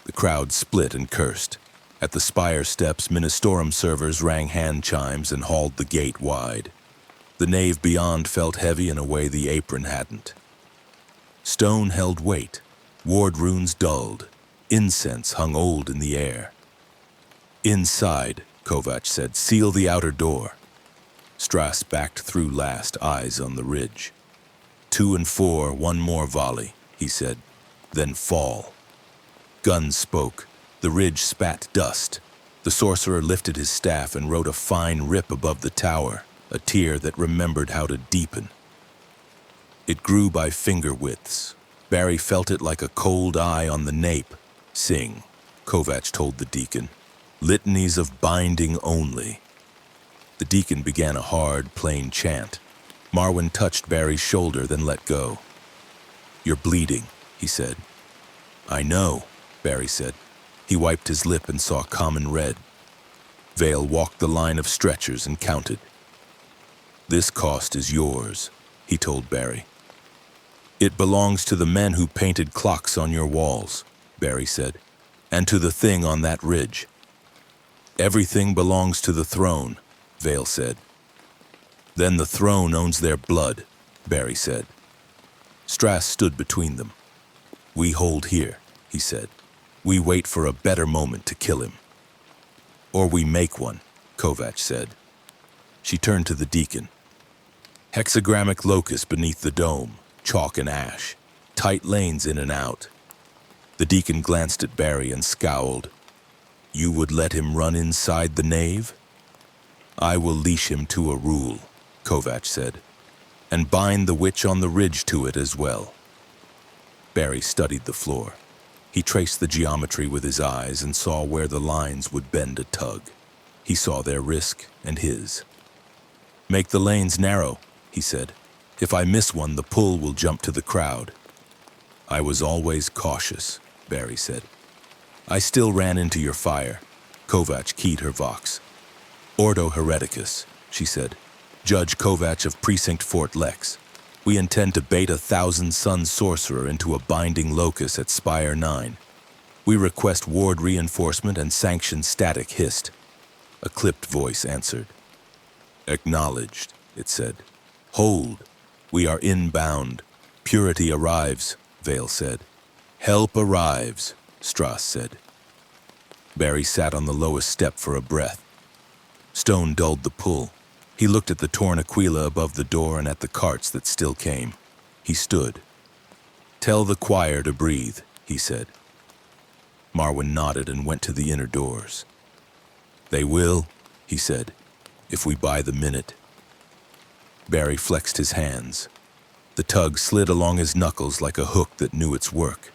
The crowd split and cursed. At the spire steps, Ministorum servers rang hand chimes and hauled the gate wide. The nave beyond felt heavy in a way the apron hadn't. Stone held weight. Ward runes dulled. Incense hung old in the air. "Inside," Kovac said. "Seal the outer door." Strass backed through last, eyes on the ridge. 2 and 4, one more volley, he said. "Then fall." Guns spoke. The ridge spat dust. The sorcerer lifted his staff and wrote a fine rip above the tower, a tear that remembered how to deepen. It grew by finger widths. Barry felt it like a cold eye on the nape. "Sing," Kovac told the deacon. "Litanies of binding only." The deacon began a hard, plain chant. Marwin touched Barry's shoulder, then let go. "You're bleeding," he said. "I know," Barry said. He wiped his lip and saw common red. Vale walked the line of stretchers and counted. This cost is yours, he told Barry. It belongs to the men who painted clocks on your walls, Barry said, and to the thing on that ridge. Everything belongs to the throne, Vale said. Then the throne owns their blood, Barry said. Strass stood between them. We hold here, he said. We wait for a better moment to kill him. Or we make one, Kovac said. She turned to the deacon. Hexagrammic locus beneath the dome, chalk and ash, tight lanes in and out. The deacon glanced at Barry and scowled. You would let him run inside the nave? I will leash him to a rule, Kovac said, and bind the witch on the ridge to it as well. Barry studied the floor. He traced the geometry with his eyes and saw where the lines would bend a tug. He saw their risk and his. Make the lanes narrow, he said. If I miss one, the pull will jump to the crowd. I was always cautious, Barry said. I still ran into your fire. Kovac keyed her vox. Ordo Hereticus, she said. Judge Kovac of Precinct Fort Lex. We intend to bait 1,000-sun sorcerer into a binding locus at Spire 9. We request ward reinforcement and sanction static hist. A clipped voice answered. Acknowledged, it said. Hold. We are inbound. Purity arrives, Vale said. Help arrives, Strass said. Barry sat on the lowest step for a breath. Stone dulled the pull. He looked at the torn aquila above the door and at the carts that still came. He stood. Tell the choir to breathe, he said. Marwyn nodded and went to the inner doors. They will, he said, if we buy the minute. Barry flexed his hands. The tug slid along his knuckles like a hook that knew its work.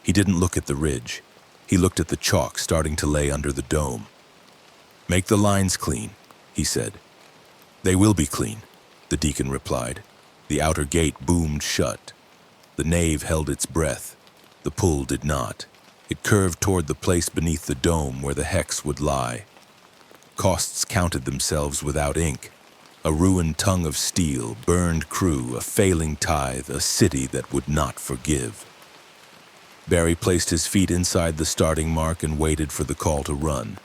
He didn't look at the ridge. He looked at the chalk starting to lay under the dome. Make the lines clean, he said. They will be clean, the deacon replied. The outer gate boomed shut. The nave held its breath. The pull did not. It curved toward the place beneath the dome where the hex would lie. Costs counted themselves without ink. A ruined tongue of steel, burned crew, a failing tithe, a city that would not forgive. Barry placed his feet inside the starting mark and waited for the call to run.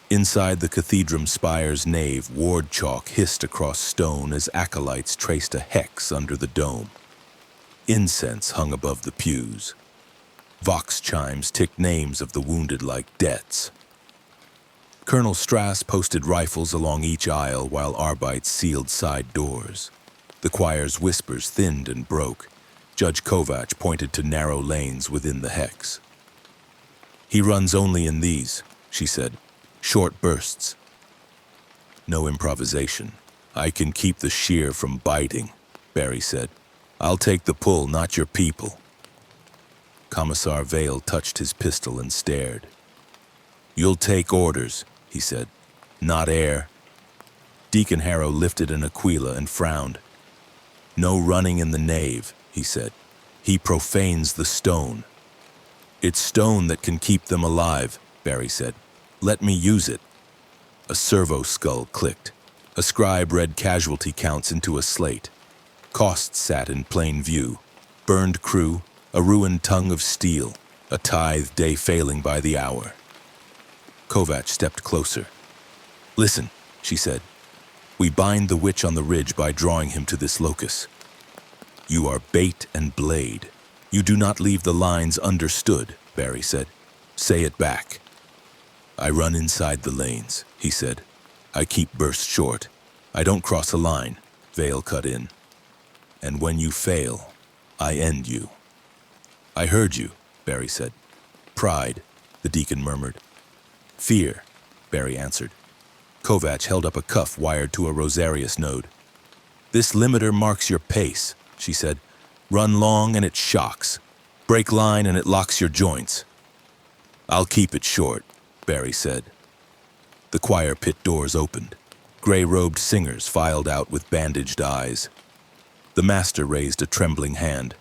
Inside the cathedral spire's nave, ward chalk hissed across stone as acolytes traced a hex under the dome. Incense hung above the pews. Vox chimes ticked names of the wounded like debts. Colonel Strass posted rifles along each aisle while Arbites sealed side doors. The choir's whispers thinned and broke. Judge Kovac pointed to narrow lanes within the hex. He runs only in these, she said. Short bursts. No improvisation. I can keep the shear from biting, Barry said. I'll take the pull, not your people. Commissar Vale touched his pistol and stared. You'll take orders, he said. Not air. Deacon Harrow lifted an aquila and frowned. No running in the nave, he said. He profanes the stone. It's stone that can keep them alive, Barry said. Let me use it. A servo skull clicked. A scribe read casualty counts into a slate. Costs sat in plain view. Burned crew, a ruined tongue of steel, a tithe day failing by the hour. Kovac stepped closer. Listen, she said. We bind the witch on the ridge by drawing him to this locus. You are bait and blade. You do not leave the lines understood, Barry said. Say it back. I run inside the lanes, he said. I keep bursts short. I don't cross a line, Vale cut in. And when you fail, I end you. I heard you, Barry said. Pride, the deacon murmured. Fear, Barry answered. Kovac held up a cuff wired to a Rosarius node. This limiter marks your pace, she said. Run long and it shocks. Break line and it locks your joints. I'll keep it short, Barry said. The choir pit doors opened. Gray-robed singers filed out with bandaged eyes. The master raised a trembling hand.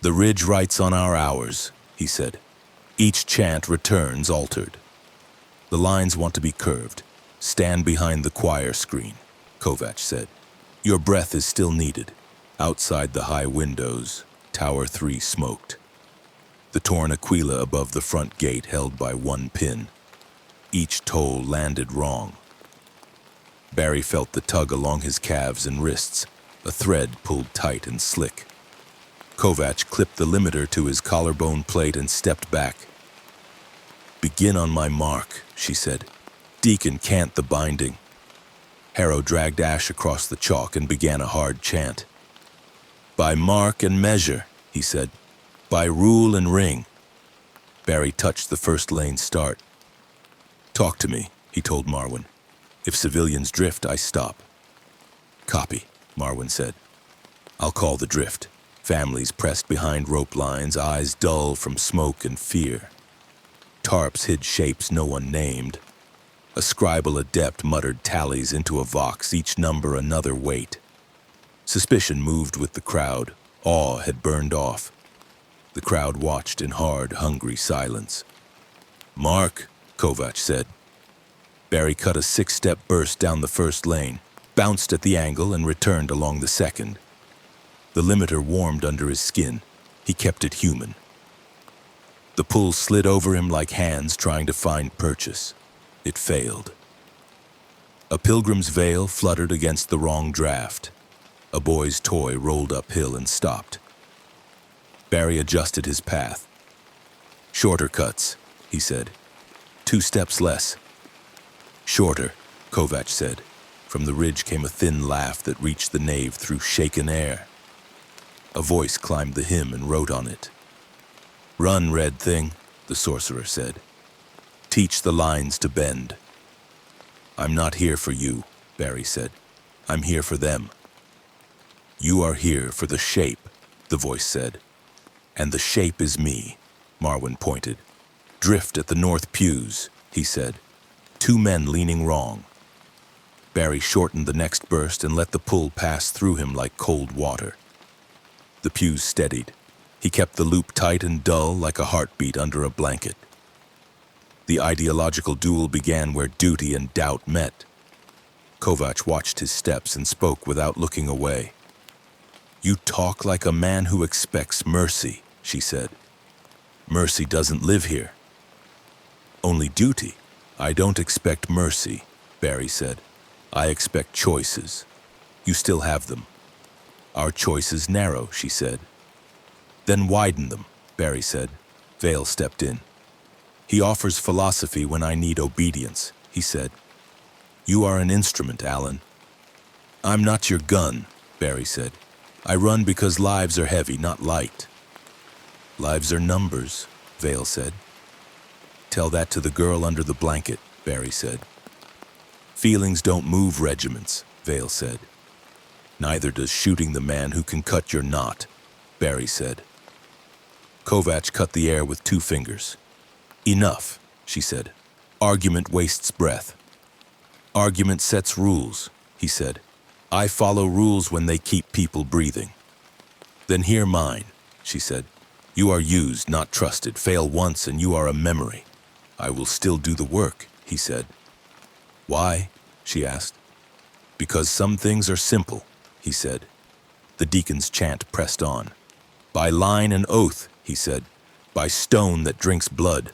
The ridge writes on our hours, he said. Each chant returns altered. The lines want to be curved. Stand behind the choir screen. Kovac said. Your breath is still needed. Outside the high windows, Tower 3 smoked. The torn Aquila above the front gate held by one pin. Each toll landed wrong. Barry felt the tug along his calves and wrists, a thread pulled tight and slick. Kovac clipped the limiter to his collarbone plate and stepped back. Begin on my mark, she said. Deacon cant the binding. Harrow dragged Ash across the chalk and began a hard chant. By mark and measure, he said. By rule and ring. Barry touched the first lane start. Talk to me, he told Marwin. If civilians drift, I stop. Copy, Marwin said. I'll call the drift. Families pressed behind rope lines, eyes dull from smoke and fear. Tarps hid shapes no one named. A scribal adept muttered tallies into a vox, each number another weight. Suspicion moved with the crowd. Awe had burned off. The crowd watched in hard, hungry silence. Mark, Kovac said. Barry cut a 6-step burst down the first lane, bounced at the angle and returned along the second. The limiter warmed under his skin. He kept it human. The pull slid over him like hands trying to find purchase. It failed. A pilgrim's veil fluttered against the wrong draft. A boy's toy rolled uphill and stopped. Barry adjusted his path. Shorter cuts, he said. 2 steps less. Shorter, Kovac said. From the ridge came a thin laugh that reached the nave through shaken air. A voice climbed the hymn and wrote on it. Run, red thing, the sorcerer said. Teach the lines to bend. I'm not here for you, Barry said. I'm here for them. You are here for the shape, the voice said. And the shape is me, Marwin pointed. Drift at the north pews, he said. 2 men leaning wrong. Barry shortened the next burst and let the pull pass through him like cold water. The pews steadied. He kept the loop tight and dull like a heartbeat under a blanket. The ideological duel began where duty and doubt met. Kovac watched his steps and spoke without looking away. You talk like a man who expects mercy, she said. Mercy doesn't live here. Only duty. I don't expect mercy, Barry said. I expect choices. You still have them. Our choice is narrow, she said. Then widen them, Barry said. Vale stepped in. He offers philosophy when I need obedience, he said. You are an instrument, Alan. I'm not your gun, Barry said. I run because lives are heavy, not light. Lives are numbers, Vale said. Tell that to the girl under the blanket, Barry said. Feelings don't move regiments, Vale said. Neither does shooting the man who can cut your knot, Barry said. Kovac cut the air with 2 fingers. Enough, she said. Argument wastes breath. Argument sets rules, he said. I follow rules when they keep people breathing. Then hear mine, she said. You are used, not trusted. Fail once and you are a memory. I will still do the work, he said. Why? She asked. Because some things are simple, he said. The deacon's chant pressed on. By line and oath, he said. By stone that drinks blood.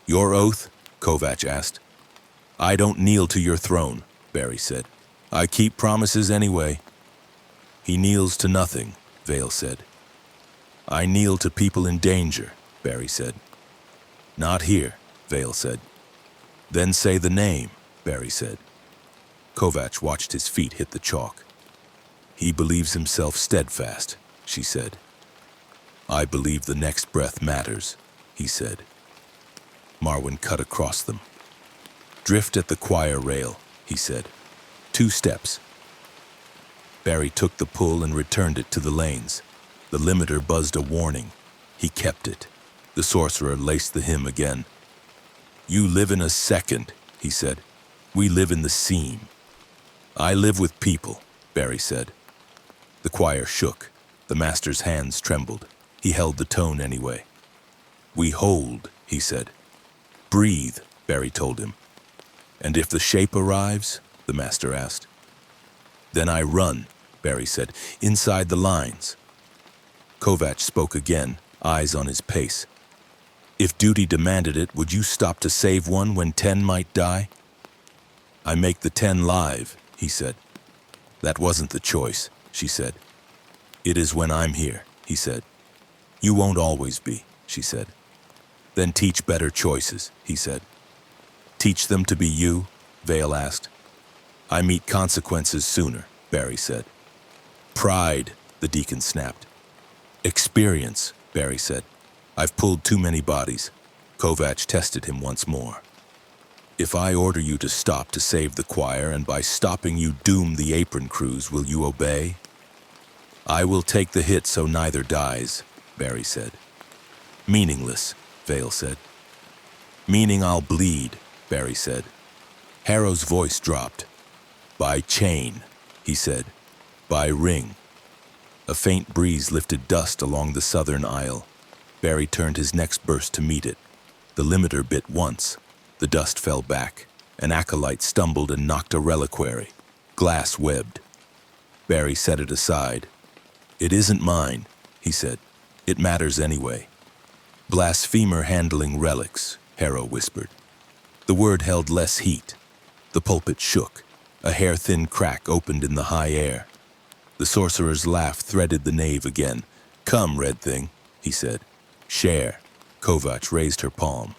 Your oath? Kovac asked. I don't kneel to your throne, Barry said. I keep promises anyway. He kneels to nothing, Vale said. I kneel to people in danger, Barry said. Not here, Vale said. Then say the name, Barry said. Kovac watched his feet hit the chalk. He believes himself steadfast, she said. I believe the next breath matters, he said. Marwin cut across them. Drift at the choir rail, he said. 2 steps. Barry took the pull and returned it to the lanes. The limiter buzzed a warning. He kept it. The sorcerer laced the hymn again. You live in a second, he said. We live in the seam. I live with people, Barry said. The choir shook. The master's hands trembled. He held the tone anyway. We hold, he said. Breathe, Barry told him. And if the shape arrives? The master asked. Then I run, Barry said, inside the lines. Kovac spoke again, eyes on his pace. If duty demanded it, would you stop to save one when 10 might die? I make the 10 live, he said. That wasn't the choice, she said. It is when I'm here, he said. You won't always be, she said. Then teach better choices, he said. Teach them to be you? Vale asked. I meet consequences sooner, Barry said. Pride, the deacon snapped. Experience, Barry said. I've pulled too many bodies. Kovac tested him once more. If I order you to stop to save the choir, and by stopping you doom the apron crews, will you obey? I will take the hit so neither dies, Barry said. Meaningless, Vale said. Meaning I'll bleed, Barry said. Harrow's voice dropped. By chain, he said. By ring. A faint breeze lifted dust along the southern aisle. Barry turned his next burst to meet it. The limiter bit once. The dust fell back. An acolyte stumbled and knocked a reliquary. Glass webbed. Barry set it aside. It isn't mine, he said. It matters anyway. Blasphemer handling relics, Harrow whispered. The word held less heat. The pulpit shook. A hair-thin crack opened in the high air. The sorcerer's laugh threaded the nave again. Come, red thing, he said. Share. Kovac raised her palm.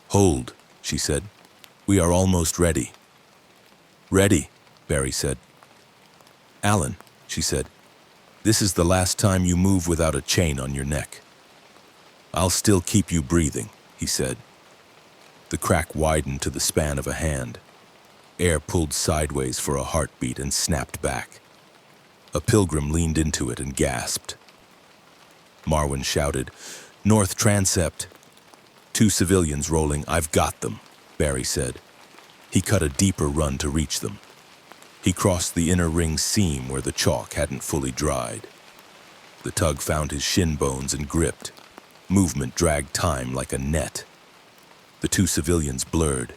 Hold, she said. We are almost ready. Ready, Barry said. Alan, she said. This is the last time you move without a chain on your neck. I'll still keep you breathing, he said. The crack widened to the span of a hand. Air pulled sideways for a heartbeat and snapped back. A pilgrim leaned into it and gasped. Marwin shouted, North transept. 2 civilians rolling, I've got them, Barry said. He cut a deeper run to reach them. He crossed the inner ring seam where the chalk hadn't fully dried. The tug found his shin bones and gripped. Movement dragged time like a net. The 2 civilians blurred.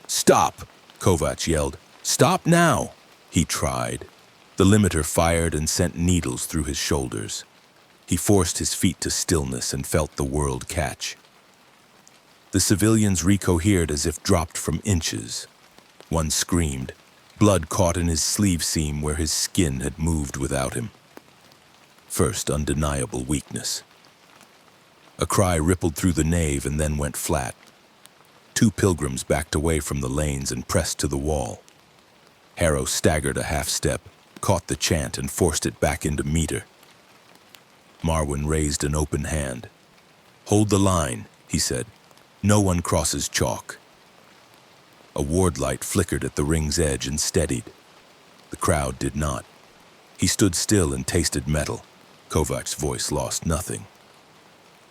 Stop, Kovac yelled. Stop now! He tried. The limiter fired and sent needles through his shoulders. He forced his feet to stillness and felt the world catch. The civilians recohered as if dropped from inches. One screamed. Blood caught in his sleeve seam where his skin had moved without him. First, undeniable weakness. A cry rippled through the nave and then went flat. 2 pilgrims backed away from the lanes and pressed to the wall. Harrow staggered a half step, caught the chant and forced it back into meter. Marwin raised an open hand. Hold the line, he said. No one crosses chalk. A ward light flickered at the ring's edge and steadied. The crowd did not. He stood still and tasted metal. Kovac's voice lost nothing.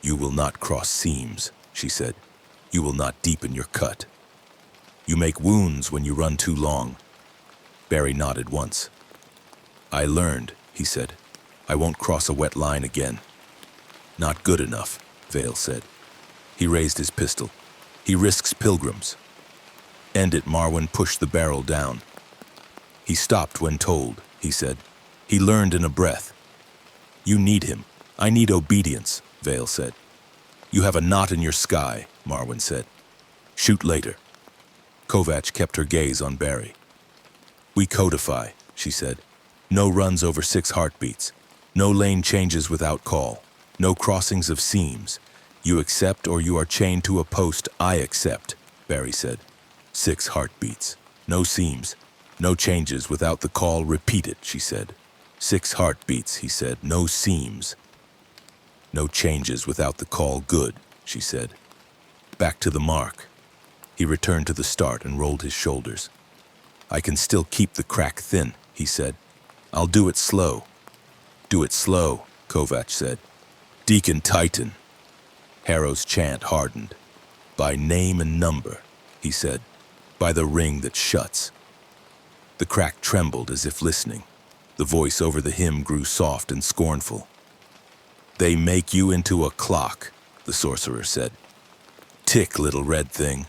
You will not cross seams, she said. You will not deepen your cut. You make wounds when you run too long. Barry nodded once. I learned, he said. I won't cross a wet line again. Not good enough, Vale said. He raised his pistol. He risks pilgrims. End it, Marwin pushed the barrel down. He stopped when told, he said. He learned in a breath. You need him. I need obedience, Vale said. You have a knot in your sky, Marwin said. Shoot later. Kovac kept her gaze on Barry. We codify, she said. No runs over 6 heartbeats. No lane changes without call. No crossings of seams. You accept or you are chained to a post. I accept, Barry said. 6 heartbeats. No seams. No changes without the call. Repeat it, she said. 6 heartbeats, he said. No seams. No changes without the call. Good, she said. Back to the mark. He returned to the start and rolled his shoulders. I can still keep the crack thin, he said. I'll do it slow. Do it slow, Kovac said. Deacon Titan. Harrow's chant hardened. By name and number, he said. By the ring that shuts. The crack trembled as if listening. The voice over the hymn grew soft and scornful. They make you into a clock, the sorcerer said. Tick, little red thing.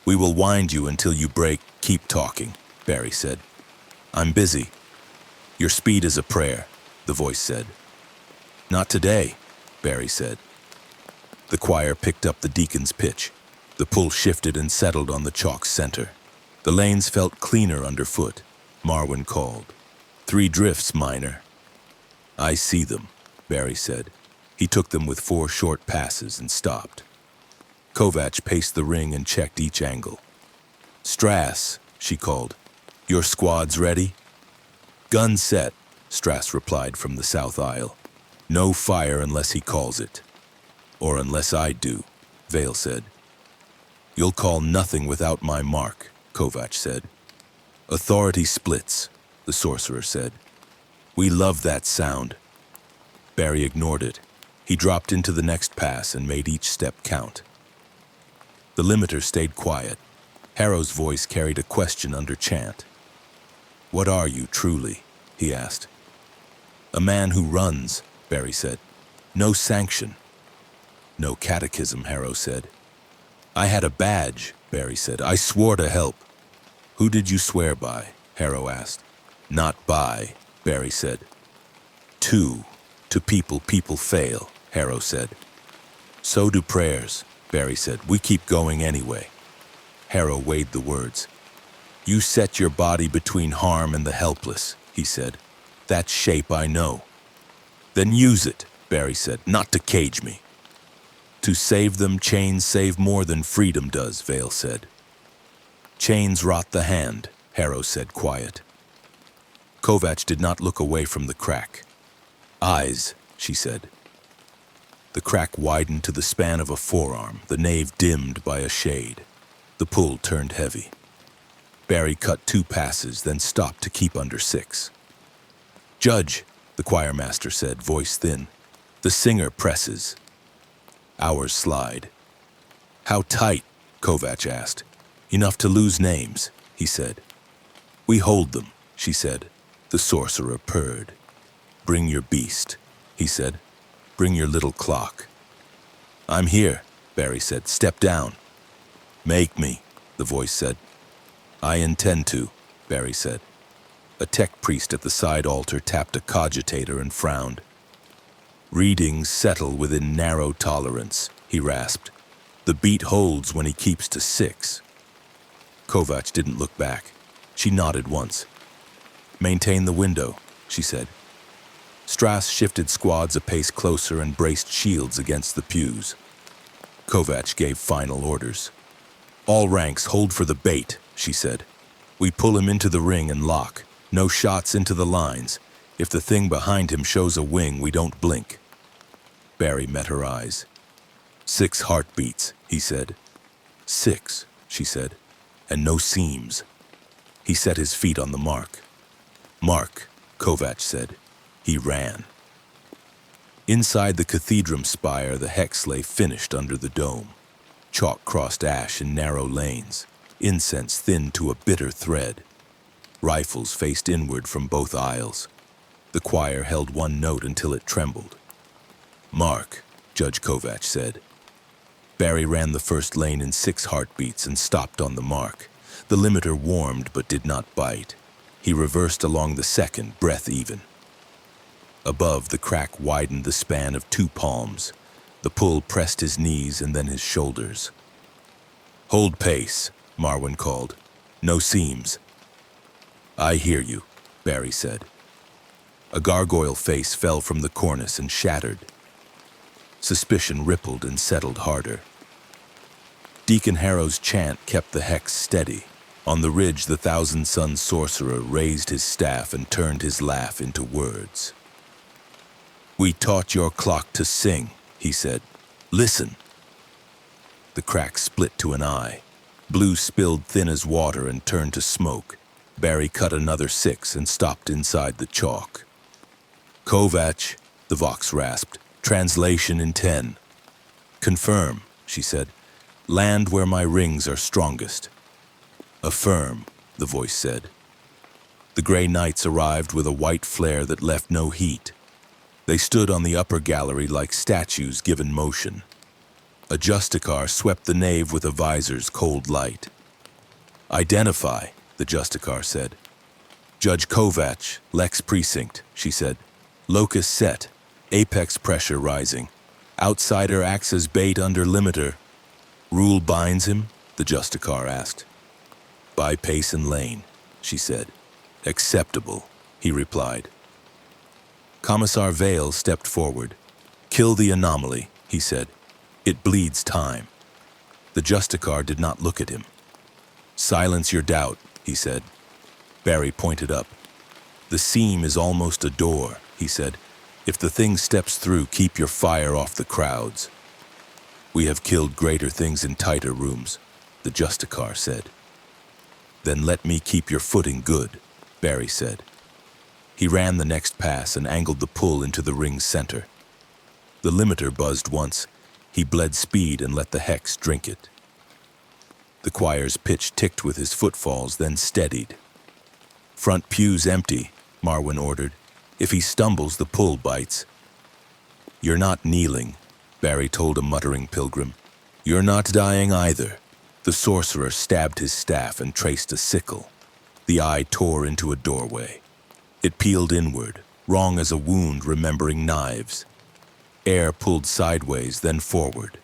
We will wind you until you break. Keep talking, Barry said. I'm busy. Your speed is a prayer, the voice said. Not today, Barry said. The choir picked up the deacon's pitch. The pull shifted and settled on the chalk's center. The lanes felt cleaner underfoot. Marwin called. 3 drifts, minor. I see them, Barry said. He took them with 4 short passes and stopped. Kovac paced the ring and checked each angle. Strass, she called. Your squad's ready? Gun set, Strass replied from the south aisle. No fire unless he calls it. Or unless I do, Vale said. You'll call nothing without my mark, Kovac said. Authority splits, the sorcerer said. We love that sound. Barry ignored it. He dropped into the next pass and made each step count. The limiter stayed quiet. Harrow's voice carried a question under chant. What are you, truly? He asked. A man who runs, Barry said. No sanction. No catechism, Harrow said. I had a badge, Barry said. I swore to help. Who did you swear by? Harrow asked. Not by, Barry said. To people fail, Harrow said. So do prayers, Barry said. We keep going anyway. Harrow weighed the words. You set your body between harm and the helpless, he said. That shape I know. Then use it, Barry said, not to cage me. To save them, chains save more than freedom does, Vale said. Chains rot the hand, Harrow said, quiet. Kovac did not look away from the crack. Eyes, she said. The crack widened to the span of a forearm, the nave dimmed by a shade. The pull turned heavy. Barry cut 2 passes, then stopped to keep under 6. Judge, the choirmaster said, voice thin. The singer presses. Hours slide. How tight? Kovac asked. Enough to lose names, he said. We hold them, she said. The sorcerer purred. Bring your beast, he said. Bring your little clock. I'm here, Barry said. Step down. Make me, the voice said. I intend to, Barry said. A tech priest at the side altar tapped a cogitator and frowned. Readings settle within narrow tolerance, he rasped. The beat holds when he keeps to 6. Kovac didn't look back. She nodded once. Maintain the window, she said. Strass shifted squads a pace closer and braced shields against the pews. Kovac gave final orders. All ranks hold for the bait, she said. We pull him into the ring and lock. No shots into the lines. If the thing behind him shows a wing, we don't blink. Barry met her eyes. 6 heartbeats, he said. 6, she said, and no seams. He set his feet on the mark. Mark, Kovac said. He ran. Inside the cathedral spire, the hex lay finished under the dome. Chalk crossed ash in narrow lanes, incense thinned to a bitter thread. Rifles faced inward from both aisles. The choir held one note until it trembled. Mark, Judge Kovac said. Barry ran the first lane in 6 heartbeats and stopped on the mark. The limiter warmed but did not bite. He reversed along the second, breath even. Above, the crack widened the span of 2 palms. The pull pressed his knees and then his shoulders. Hold pace, Marwin called. No seams. I hear you, Barry said. A gargoyle face fell from the cornice and shattered. Suspicion rippled and settled harder. Deacon Harrow's chant kept the hex steady. On the ridge, the thousand-sun sorcerer raised his staff and turned his laugh into words. We taught your clock to sing, he said. Listen. The crack split to an eye. Blue spilled thin as water and turned to smoke. Barry cut another 6 and stopped inside the chalk. Kovac, the vox rasped. Translation in 10. Confirm, she said. Land where my rings are strongest. Affirm, the voice said. The gray knights arrived with a white flare that left no heat. They stood on the upper gallery like statues given motion. A Justicar swept the nave with a visor's cold light. Identify, the Justicar said. Judge Kovac, Lex Precinct, she said. Locus set. Apex pressure rising. Outsider acts as bait under limiter. Rule binds him? The Justicar asked. By pace and lane, she said. Acceptable, he replied. Commissar Vale stepped forward. Kill the anomaly, he said. It bleeds time. The Justicar did not look at him. Silence your doubt, he said. Barry pointed up. The seam is almost a door, he said. If the thing steps through, keep your fire off the crowds. We have killed greater things in tighter rooms, the Justicar said. Then let me keep your footing good, Barry said. He ran the next pass and angled the pull into the ring's center. The limiter buzzed once. He bled speed and let the hex drink it. The choir's pitch ticked with his footfalls, then steadied. Front pews empty, Marwin ordered. If he stumbles, the pull bites. You're not kneeling, Barry told a muttering pilgrim. You're not dying either. The sorcerer stabbed his staff and traced a sickle. The eye tore into a doorway. It peeled inward, wrong as a wound remembering knives. Air pulled sideways, then forward.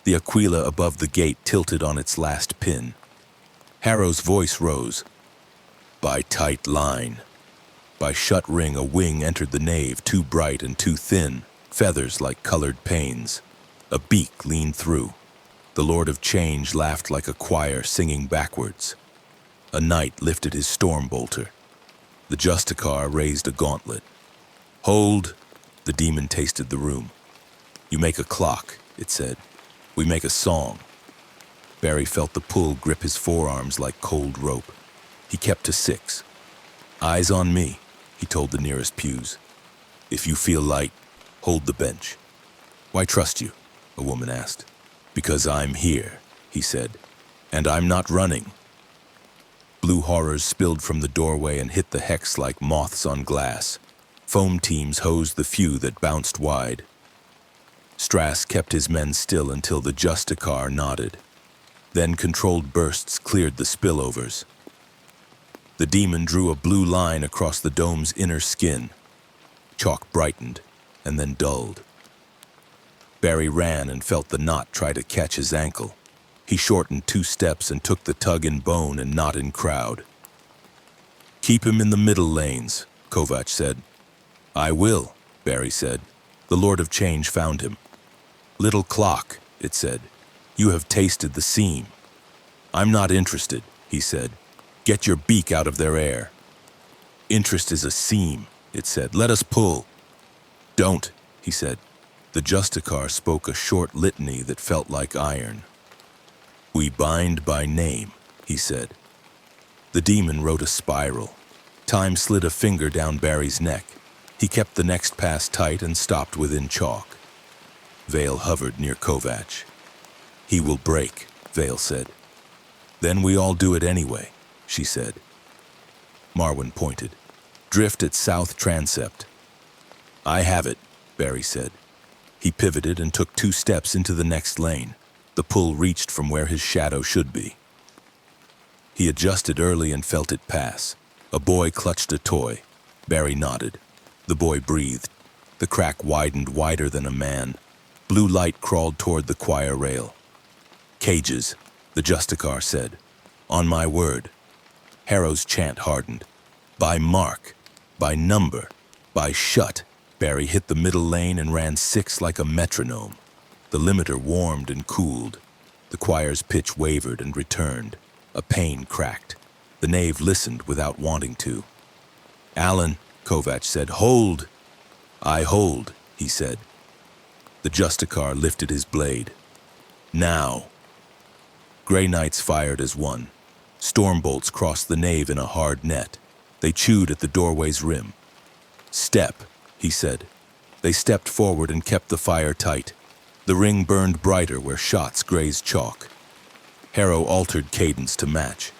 The Aquila above the gate tilted on its last pin. Harrow's voice rose. By tight line. By shut ring, a wing entered the nave, too bright and too thin, feathers like colored panes. A beak leaned through. The Lord of Change laughed like a choir singing backwards. A knight lifted his storm bolter. The Justicar raised a gauntlet. Hold! The demon tasted the room. You make a clock, it said. We make a song. Barry felt the pull grip his forearms like cold rope. He kept to 6. Eyes on me, he told the nearest pews. If you feel light, hold the bench. Why trust you? A woman asked. Because I'm here, he said. And I'm not running. Blue horrors spilled from the doorway and hit the hex like moths on glass. Foam teams hosed the few that bounced wide. Strass kept his men still until the Justicar nodded. Then controlled bursts cleared the spillovers. The demon drew a blue line across the dome's inner skin. Chalk brightened and then dulled. Barry ran and felt the knot try to catch his ankle. He shortened 2 steps and took the tug in bone and not in crowd. Keep him in the middle lanes, Kovac said. I will, Barry said. The Lord of Change found him. Little clock, it said. You have tasted the seam. I'm not interested, he said. Get your beak out of their air. Interest is a seam, it said. Let us pull. Don't, he said. The Justicar spoke a short litany that felt like iron. We bind by name, he said. The demon wrote a spiral. Time slid a finger down Barry's neck. He kept the next pass tight and stopped within chalk. Vale hovered near Kovac. He will break, Vale said. Then we all do it anyway, she said. Marwin pointed. Drift at south transept. I have it, Barry said. He pivoted and took 2 steps into the next lane. The pull reached from where his shadow should be. He adjusted early and felt it pass. A boy clutched a toy. Barry nodded. The boy breathed. The crack widened wider than a man. Blue light crawled toward the choir rail. Cages, the Justicar said. On my word. Harrow's chant hardened. By mark, by number, by shut. Barry hit the middle lane and ran 6 like a metronome. The limiter warmed and cooled. The choir's pitch wavered and returned. A pane cracked. The nave listened without wanting to. Alan, Kovac said, hold. I hold, he said. The Justicar lifted his blade. Now. Grey Knights fired as one. Storm bolts crossed the nave in a hard net. They chewed at the doorway's rim. Step, he said. They stepped forward and kept the fire tight. The ring burned brighter where shots grazed chalk. Harrow altered cadence to match.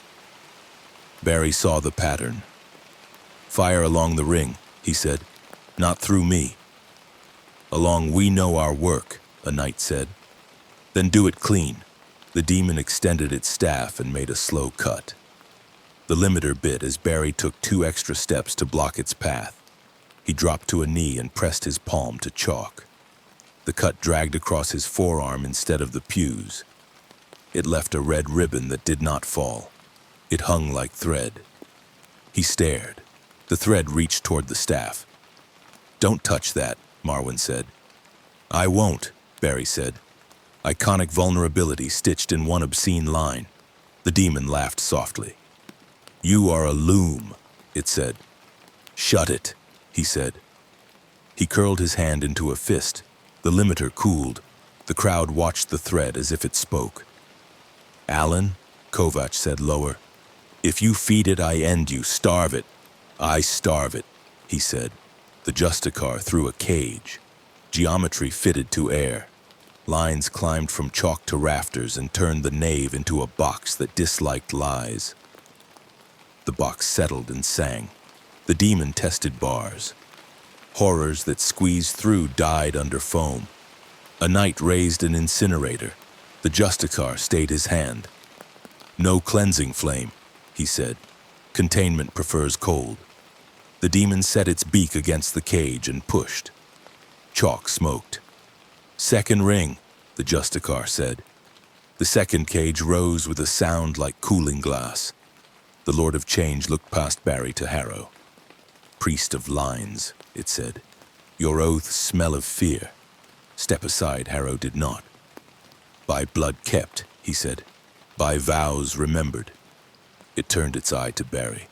Barry saw the pattern. Fire along the ring, he said. Not through me. Along we know our work, a knight said. Then do it clean. The demon extended its staff and made a slow cut. The limiter bit as Barry took 2 extra steps to block its path. He dropped to a knee and pressed his palm to chalk. The cut dragged across his forearm instead of the pews. It left a red ribbon that did not fall. It hung like thread. He stared. The thread reached toward the staff. "Don't touch that," Marwin said. "I won't," Barry said. Iconic vulnerability stitched in one obscene line. The demon laughed softly. "You are a loom," it said. "Shut it," he said. He curled his hand into a fist. The limiter cooled. The crowd watched the thread as if it spoke. "Alan," Kovac said lower, "if you feed it, I end you. Starve it." "I starve it," he said. The Justicar threw a cage. Geometry fitted to air. Lines climbed from chalk to rafters and turned the nave into a box that disliked lies. The box settled and sang. The demon tested bars. Horrors that squeezed through died under foam. A knight raised an incinerator. The Justicar stayed his hand. "No cleansing flame," he said. "Containment prefers cold." The demon set its beak against the cage and pushed. Chalk smoked. "Second ring," the Justicar said. The second cage rose with a sound like cooling glass. The Lord of Change looked past Barry to Harrow. "Priest of lines," it said. "Your oaths smell of fear." Step aside, Harrow did not. "By blood kept," he said. "By vows remembered." It turned its eye to Barry.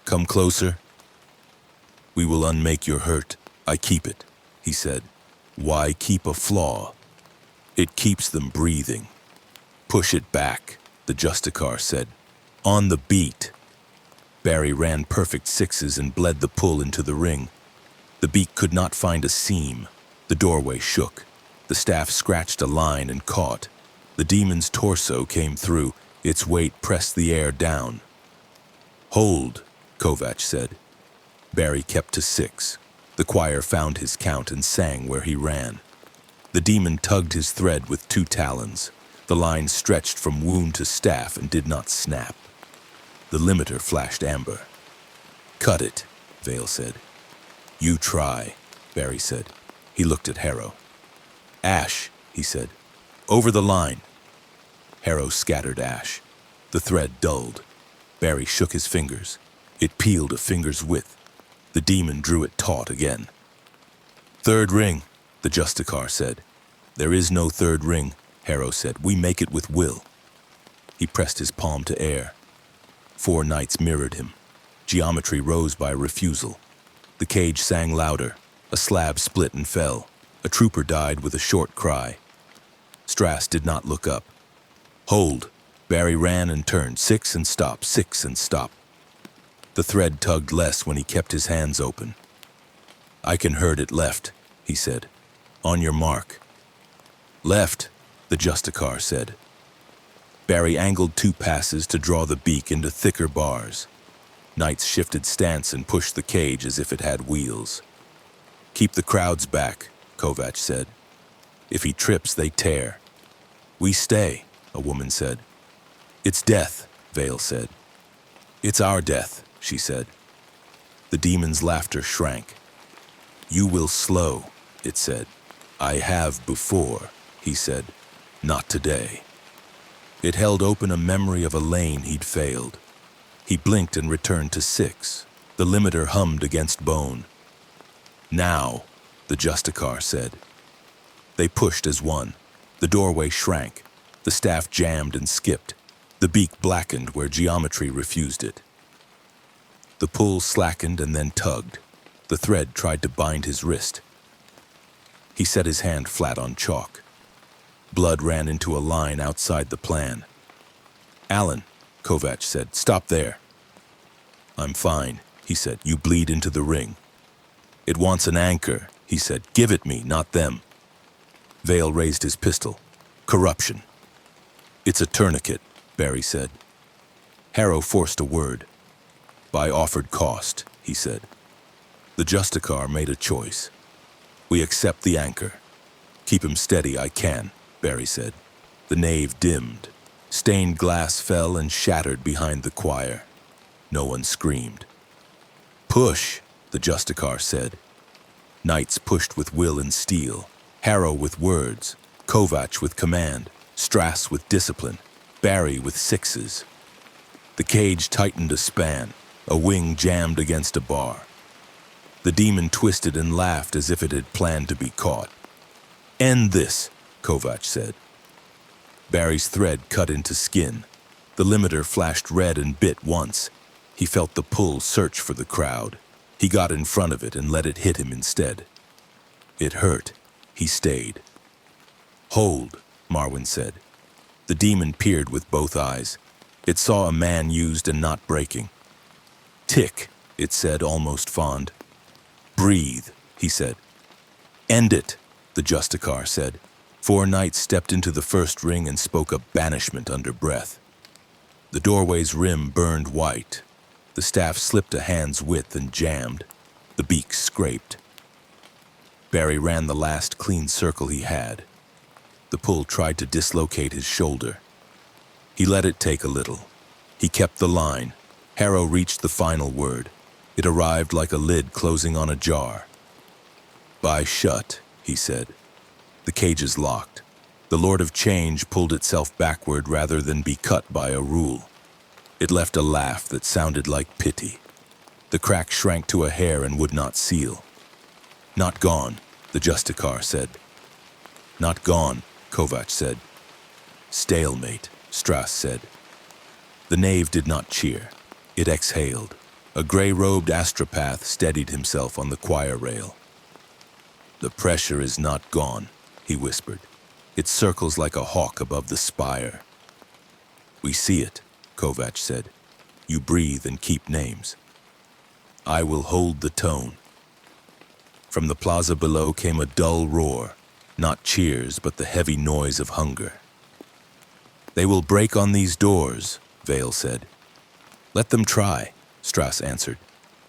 "Come closer." "We will unmake your hurt. I keep it," he said. "Why keep a flaw? It keeps them breathing." "Push it back," the Justicar said. "On the beat." Barry ran perfect sixes and bled the pull into the ring. The beak could not find a seam. The doorway shook. The staff scratched a line and caught. The demon's torso came through. Its weight pressed the air down. "Hold," Kovac said. Barry kept to 6. The choir found his count and sang where he ran. The demon tugged his thread with 2 talons. The line stretched from wound to staff and did not snap. The limiter flashed amber. "Cut it," Vale said. "You try," Barry said. He looked at Harrow. "Ash," he said. "Over the line." Harrow scattered ash. The thread dulled. Barry shook his fingers. It peeled a finger's width. The demon drew it taut again. "Third ring," the Justicar said. "There is no third ring," Harrow said. "We make it with will." He pressed his palm to air. 4 knights mirrored him. Geometry rose by refusal. The cage sang louder. A slab split and fell. A trooper died with a short cry. Strass did not look up. "Hold." Barry ran and turned. 6 and stop, 6 and stop. The thread tugged less when he kept his hands open. "I can hurt it left," he said. "On your mark." "Left," the Justicar said. Barry angled 2 passes to draw the beak into thicker bars. Knights shifted stance and pushed the cage as if it had wheels. "Keep the crowds back," Kovac said. "If he trips, they tear." "We stay," a woman said. "It's death," Vale said. "It's our death," she said. The demon's laughter shrank. "You will slow," it said. "I have before," he said. "Not today." It held open a memory of a lane he'd failed. He blinked and returned to 6. The limiter hummed against bone. "Now," the Justicar said. They pushed as one. The doorway shrank. The staff jammed and skipped. The beak blackened where geometry refused it. The pull slackened and then tugged. The thread tried to bind his wrist. He set his hand flat on chalk. Blood ran into a line outside the plan. "Alan," Kovac said, "stop there." "I'm fine," he said. "You bleed into the ring." "It wants an anchor," he said. "Give it me, not them." Vale raised his pistol. "Corruption." "It's a tourniquet," Barry said. Harrow forced a word. "By offered cost," he said. The Justicar made a choice. "We accept the anchor." "Keep him steady, I can," Barry said. The nave dimmed. Stained glass fell and shattered behind the choir. No one screamed. "Push," the Justicar said. Knights pushed with will and steel, Harrow with words, Kovac with command, Strass with discipline, Barry with sixes. The cage tightened a span, a wing jammed against a bar. The demon twisted and laughed as if it had planned to be caught. "End this," Kovac said. Barry's thread cut into skin. The limiter flashed red and bit once. He felt the pull search for the crowd. He got in front of it and let it hit him instead. It hurt. He stayed. "Hold," Marwin said. The demon peered with both eyes. It saw a man used and not breaking. "Tick," it said, almost fond. "Breathe," he said. "End it," the Justicar said. 4 knights stepped into the first ring and spoke a banishment under breath. The doorway's rim burned white. The staff slipped a hand's width and jammed. The beaks scraped. Barry ran the last clean circle he had. The pull tried to dislocate his shoulder. He let it take a little. He kept the line. Harrow reached the final word. It arrived like a lid closing on a jar. "Buy shut," he said. The cage is locked. The Lord of Change pulled itself backward rather than be cut by a rule. It left a laugh that sounded like pity. The crack shrank to a hair and would not seal. "Not gone," the Justicar said. "Not gone," Kovac said. "Stalemate," Strass said. The knave did not cheer. It exhaled. A gray-robed astropath steadied himself on the choir rail. "The pressure is not gone," he whispered. "It circles like a hawk above the spire." "We see it," Kovac said. "You breathe and keep names." "I will hold the tone." From the plaza below came a dull roar, not cheers, but the heavy noise of hunger. "They will break on these doors," Vale said. "Let them try," Strass answered.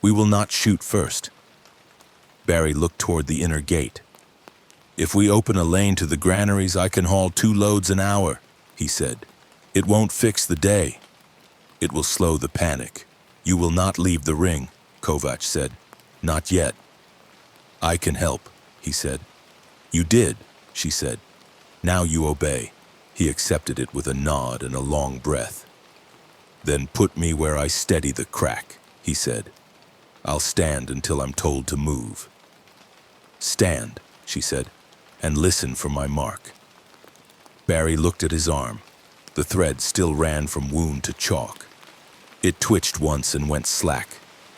"We will not shoot first." Barry looked toward the inner gate. "If we open a lane to the granaries, I can haul 2 loads an hour," he said. "It won't fix the day. It will slow the panic. You will not leave the ring," Kovac said. "Not yet." "I can help," he said. "You did," she said. "Now you obey." He accepted it with a nod and a long breath. "Then put me where I steady the crack," he said. "I'll stand until I'm told to move." "Stand," she said, "and listen for my mark." Barry looked at his arm. The thread still ran from wound to chalk. It twitched once and went slack.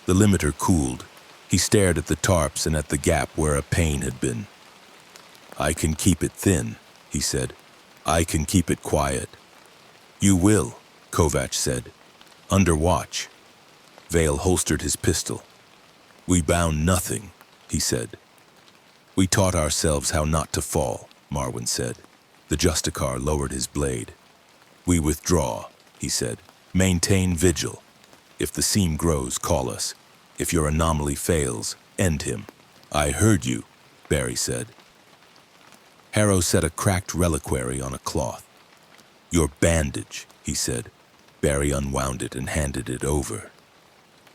The limiter cooled. He stared at the tarps and at the gap where a pain had been. "I can keep it thin," he said. "I can keep it quiet." "You will," Kovac said. "Under watch." Vale holstered his pistol. "We bound nothing," he said. "We taught ourselves how not to fall," Marwin said. The Justicar lowered his blade. "We withdraw," he said. "Maintain vigil. If the seam grows, call us. If your anomaly fails, end him." "I heard you," Barry said. Harrow set a cracked reliquary on a cloth. "Your bandage," he said. Barry unwound it and handed it over.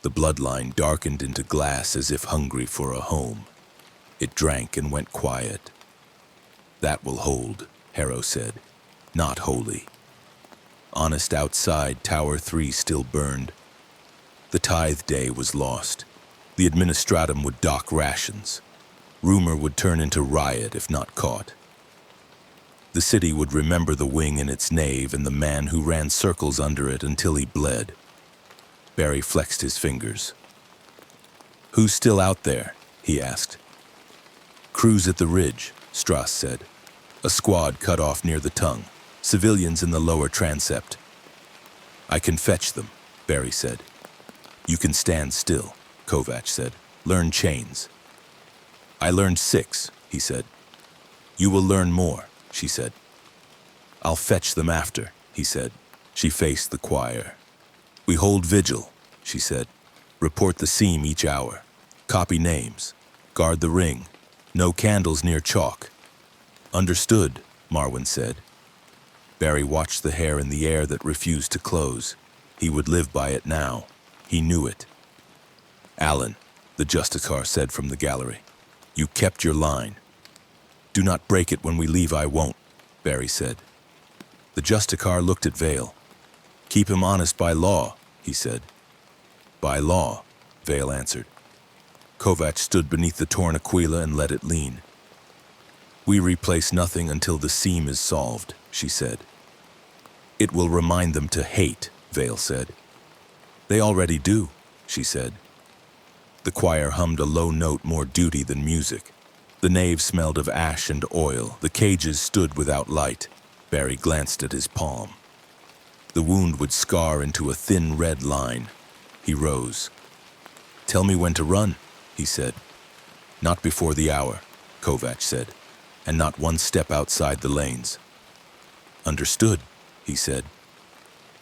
The bloodline darkened into glass as if hungry for a home. It drank and went quiet. "That will hold," Harrow said. "Not holy." Honest outside, Tower 3 still burned. The tithe day was lost. The administratum would dock rations. Rumor would turn into riot if not caught. The city would remember the wing in its nave and the man who ran circles under it until he bled. Barry flexed his fingers. "Who's still out there?" he asked. "Crews at the ridge," Strass said. "A squad cut off near the tongue. Civilians in the lower transept." "I can fetch them," Barry said. "You can stand still," Kovac said. "Learn chains." "I learned 6, he said. "You will learn more," she said. "I'll fetch them after," he said. She faced the choir. "We hold vigil," she said. "Report the seam each hour. Copy names. Guard the ring. No candles near chalk." "Understood," Marwin said. Barry watched the hair in the air that refused to close. He would live by it now. He knew it. "Alan," the Justicar said from the gallery, "you kept your line." "Do not break it when we leave, I won't," Barry said. The Justicar looked at Vale. "Keep him honest by law," he said. "By law," Vale answered. Kovac stood beneath the torn Aquila and let it lean. "We replace nothing until the seam is solved," she said. "It will remind them to hate," Vale said. "They already do," she said. The choir hummed a low note more duty than music. The nave smelled of ash and oil. The cages stood without light. Barry glanced at his palm. The wound would scar into a thin red line. He rose. "Tell me when to run," he said. "Not before the hour," Kovac said, "and not one step outside the lanes." "Understood," he said.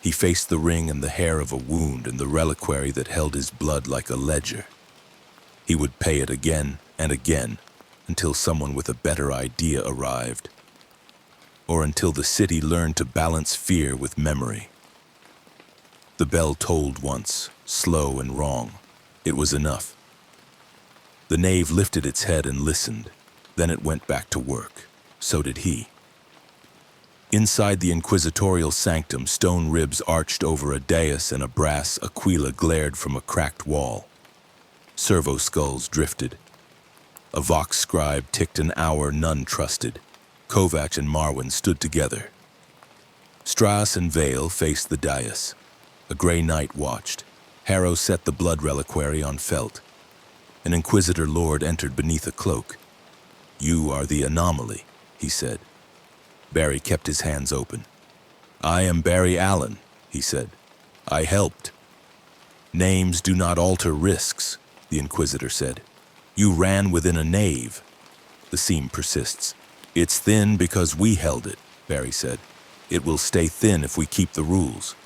He faced the ring and the hair of a wound and the reliquary that held his blood like a ledger. He would pay it again and again until someone with a better idea arrived, or until the city learned to balance fear with memory. The bell tolled once, slow and wrong. It was enough. The knave lifted its head and listened. Then it went back to work. So did he. Inside the inquisitorial sanctum, stone ribs arched over a dais and a brass aquila glared from a cracked wall. Servo skulls drifted. A vox scribe ticked an hour none trusted. Kovac and Marwin stood together. Strass and Vale faced the dais. A gray knight watched. Harrow set the blood reliquary on felt. An inquisitor lord entered beneath a cloak. "You are the anomaly," he said. Barry kept his hands open. "I am Barry Allen," he said. "I helped." "Names do not alter risks," the inquisitor said. "You ran within a nave." "The seam persists." "It's thin because we held it," Barry said. "It will stay thin if we keep the rules."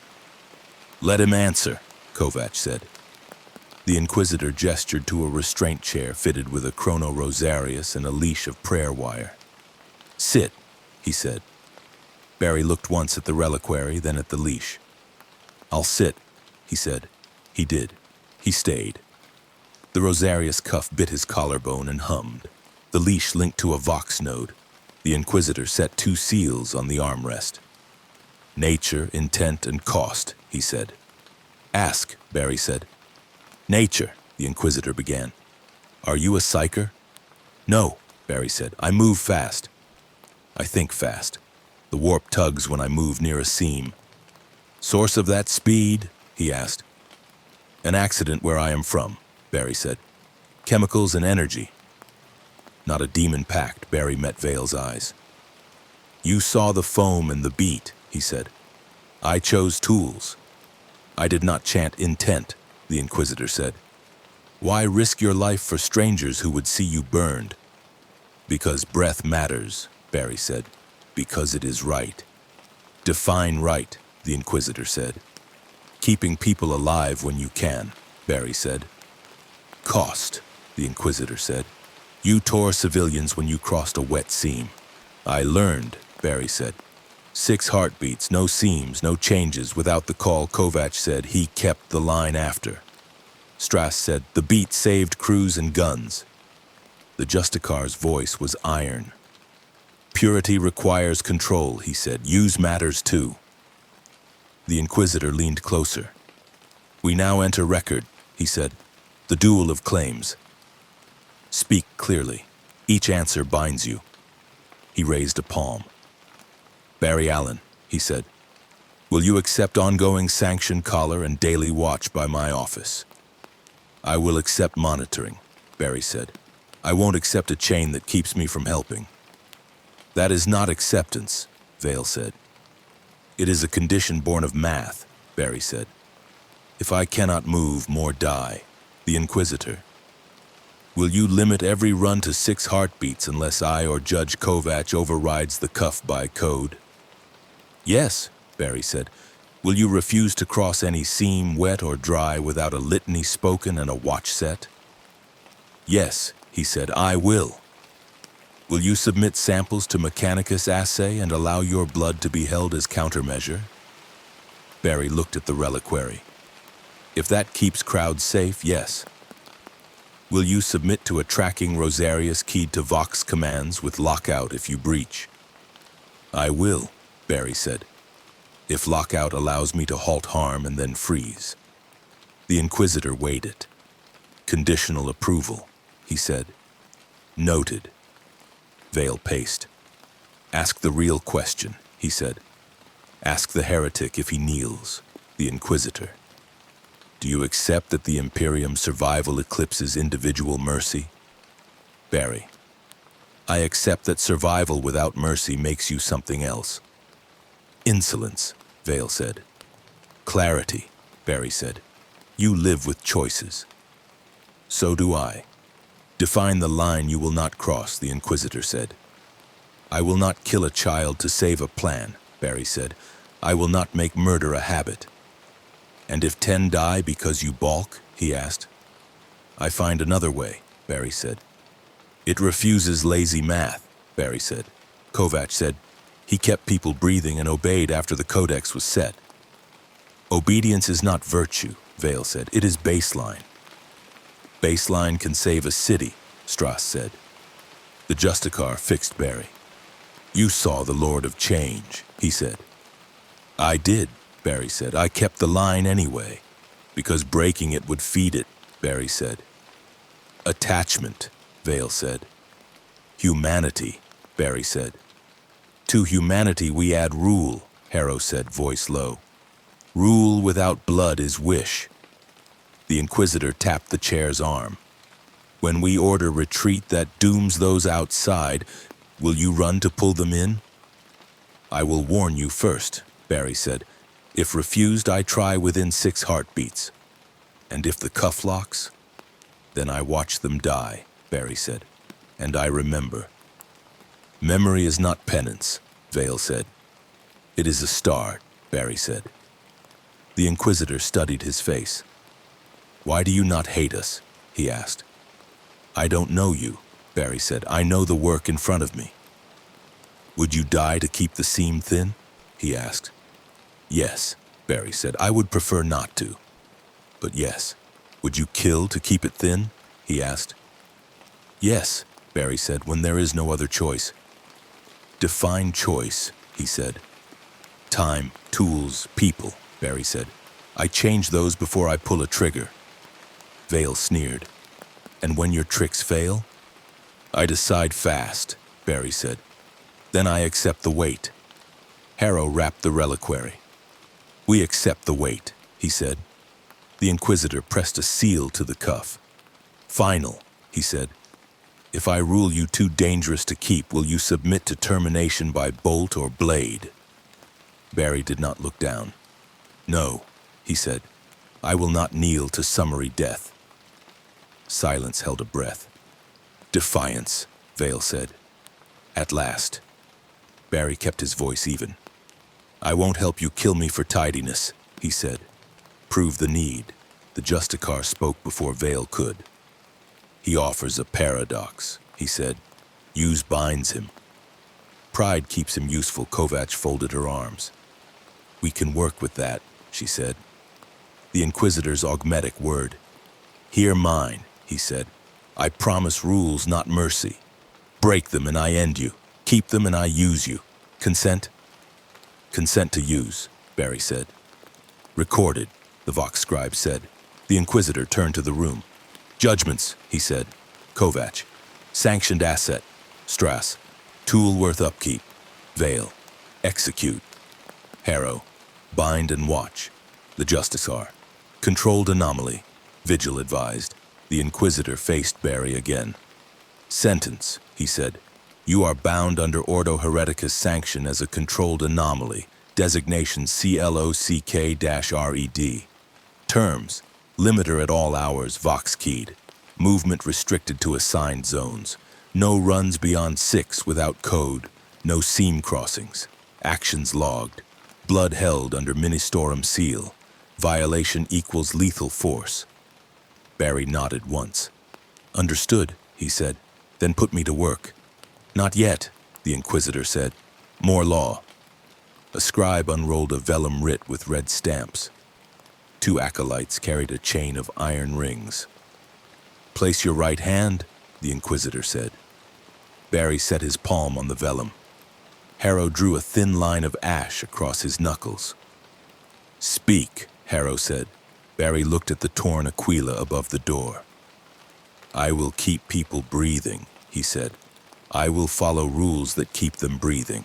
"Let him answer," Kovac said. The inquisitor gestured to a restraint chair fitted with a chrono rosarius and a leash of prayer wire. "Sit," he said. Barry looked once at the reliquary, then at the leash. "I'll sit," he said. He did. He stayed. The rosarius cuff bit his collarbone and hummed. The leash linked to a vox node. The inquisitor set 2 seals on the armrest. "Nature, intent, and cost," he said. "Ask," Barry said. "Nature," the inquisitor began. "Are you a psyker?" "No," Barry said. "I move fast." "I think fast. The warp tugs when I move near a seam." "Source of that speed?" he asked. "An accident where I am from," Barry said. "Chemicals and energy." Not a demon pact, Barry met Vale's eyes. "You saw the foam and the beat," he said. "I chose tools." "I did not chant intent," the inquisitor said. "Why risk your life for strangers who would see you burned?" "Because breath matters," Barry said. "Because it is right." "Define right," the inquisitor said. "Keeping people alive when you can," Barry said. "Cost," the inquisitor said. "You tore civilians when you crossed a wet seam." "I learned," Barry said. 6 heartbeats, no seams, no changes. Without the call, Kovac said he kept the line after. Strass said the beat saved crews and guns. The Justicar's voice was iron. "Purity requires control," he said. "Use matters too." The inquisitor leaned closer. "We now enter record," he said. "The duel of claims. Speak clearly. Each answer binds you." He raised a palm. "Barry Allen," he said. "Will you accept ongoing sanction collar and daily watch by my office?" "I will accept monitoring," Barry said. "I won't accept a chain that keeps me from helping." "That is not acceptance," Vale said. "It is a condition born of math," Barry said. "If I cannot move, more die." The inquisitor. "Will you limit every run to 6 heartbeats unless I or Judge Kovac overrides the cuff by code?" "Yes," Barry said. "Will you refuse to cross any seam, wet or dry, without a litany spoken and a watch set?" "Yes," he said, "I will." "Will you submit samples to Mechanicus assay and allow your blood to be held as countermeasure?" Barry looked at the reliquary. If that keeps crowds safe, yes. Will you submit to a tracking Rosarius keyed to Vox commands with lockout if you breach? I will, Barry said. If lockout allows me to halt harm and then freeze. The Inquisitor weighed it. Conditional approval, he said. Noted. Vale paced. Ask the real question, he said. Ask the heretic if he kneels, the Inquisitor. Do you accept that the Imperium's survival eclipses individual mercy? Barry. I accept that survival without mercy makes you something else. Insolence, Vale said. Clarity, Barry said. You live with choices. So do I. Define the line you will not cross, the Inquisitor said. I will not kill a child to save a plan, Barry said. I will not make murder a habit. And if 10 die because you balk, he asked. I find another way, Barry said. It refuses lazy math, Barry said. Kovac said, he kept people breathing and obeyed after the codex was set. Obedience is not virtue, Vale said. It is baseline. Baseline can save a city, Strauss said. The Justicar fixed Barry. You saw the Lord of Change, he said. I did, Barry said. I kept the line anyway, because breaking it would feed it, Barry said. Attachment, Vale said. Humanity, Barry said. To humanity we add rule, Harrow said, voice low. Rule without blood is wish. The Inquisitor tapped the chair's arm. When we order retreat that dooms those outside, will you run to pull them in? I will warn you first, Barry said. If refused, I try within 6 heartbeats. And if the cuff locks, then I watch them die, Barry said. And I remember. Memory is not penance, Vale said. It is a start, Barry said. The Inquisitor studied his face. Why do you not hate us? He asked. I don't know you, Barry said. I know the work in front of me. Would you die to keep the seam thin? He asked. Yes, Barry said. I would prefer not to. But yes. Would you kill to keep it thin? He asked. Yes, Barry said, when there is no other choice. Define choice, he said. Time, tools, people, Barry said. I change those before I pull a trigger. Vale sneered. And when your tricks fail? I decide fast, Barry said. Then I accept the weight. Harrow rapped the reliquary. We accept the weight, he said. The Inquisitor pressed a seal to the cuff. Final, he said. If I rule you too dangerous to keep, will you submit to termination by bolt or blade? Barry did not look down. No, he said. I will not kneel to summary death. Silence held a breath. Defiance, Vale said. At last. Barry kept his voice even. I won't help you kill me for tidiness, he said. Prove the need. The Justicar spoke before Vale could. He offers a paradox, he said. Use binds him. Pride keeps him useful, Kovac folded her arms. We can work with that, she said. The Inquisitor's augmetic word. Hear mine, he said. I promise rules, not mercy. Break them and I end you. Keep them and I use you. Consent? Consent to use, Barry said. Recorded, the Vox scribe said. The Inquisitor turned to the room. Judgments, he said. Kovac. Sanctioned asset. Strass. Tool worth upkeep. Vale. Execute. Harrow. Bind and watch. The Justicar. Controlled anomaly. Vigil advised. The Inquisitor faced Barry again. Sentence, he said. You are bound under Ordo Hereticus sanction as a controlled anomaly. Designation CLOCK-RED. Terms. Limiter at all hours, Vox keyed. Movement restricted to assigned zones. No runs beyond 6 without code. No seam crossings. Actions logged. Blood held under Ministorum seal. Violation equals lethal force. Barry nodded once. Understood, he said. Then put me to work. Not yet, the Inquisitor said. More law. A scribe unrolled a vellum writ with red stamps. 2 acolytes carried a chain of iron rings. "Place your right hand," the Inquisitor said. Barry set his palm on the vellum. Harrow drew a thin line of ash across his knuckles. "Speak," Harrow said. Barry looked at the torn Aquila above the door. "I will keep people breathing," he said. "I will follow rules that keep them breathing."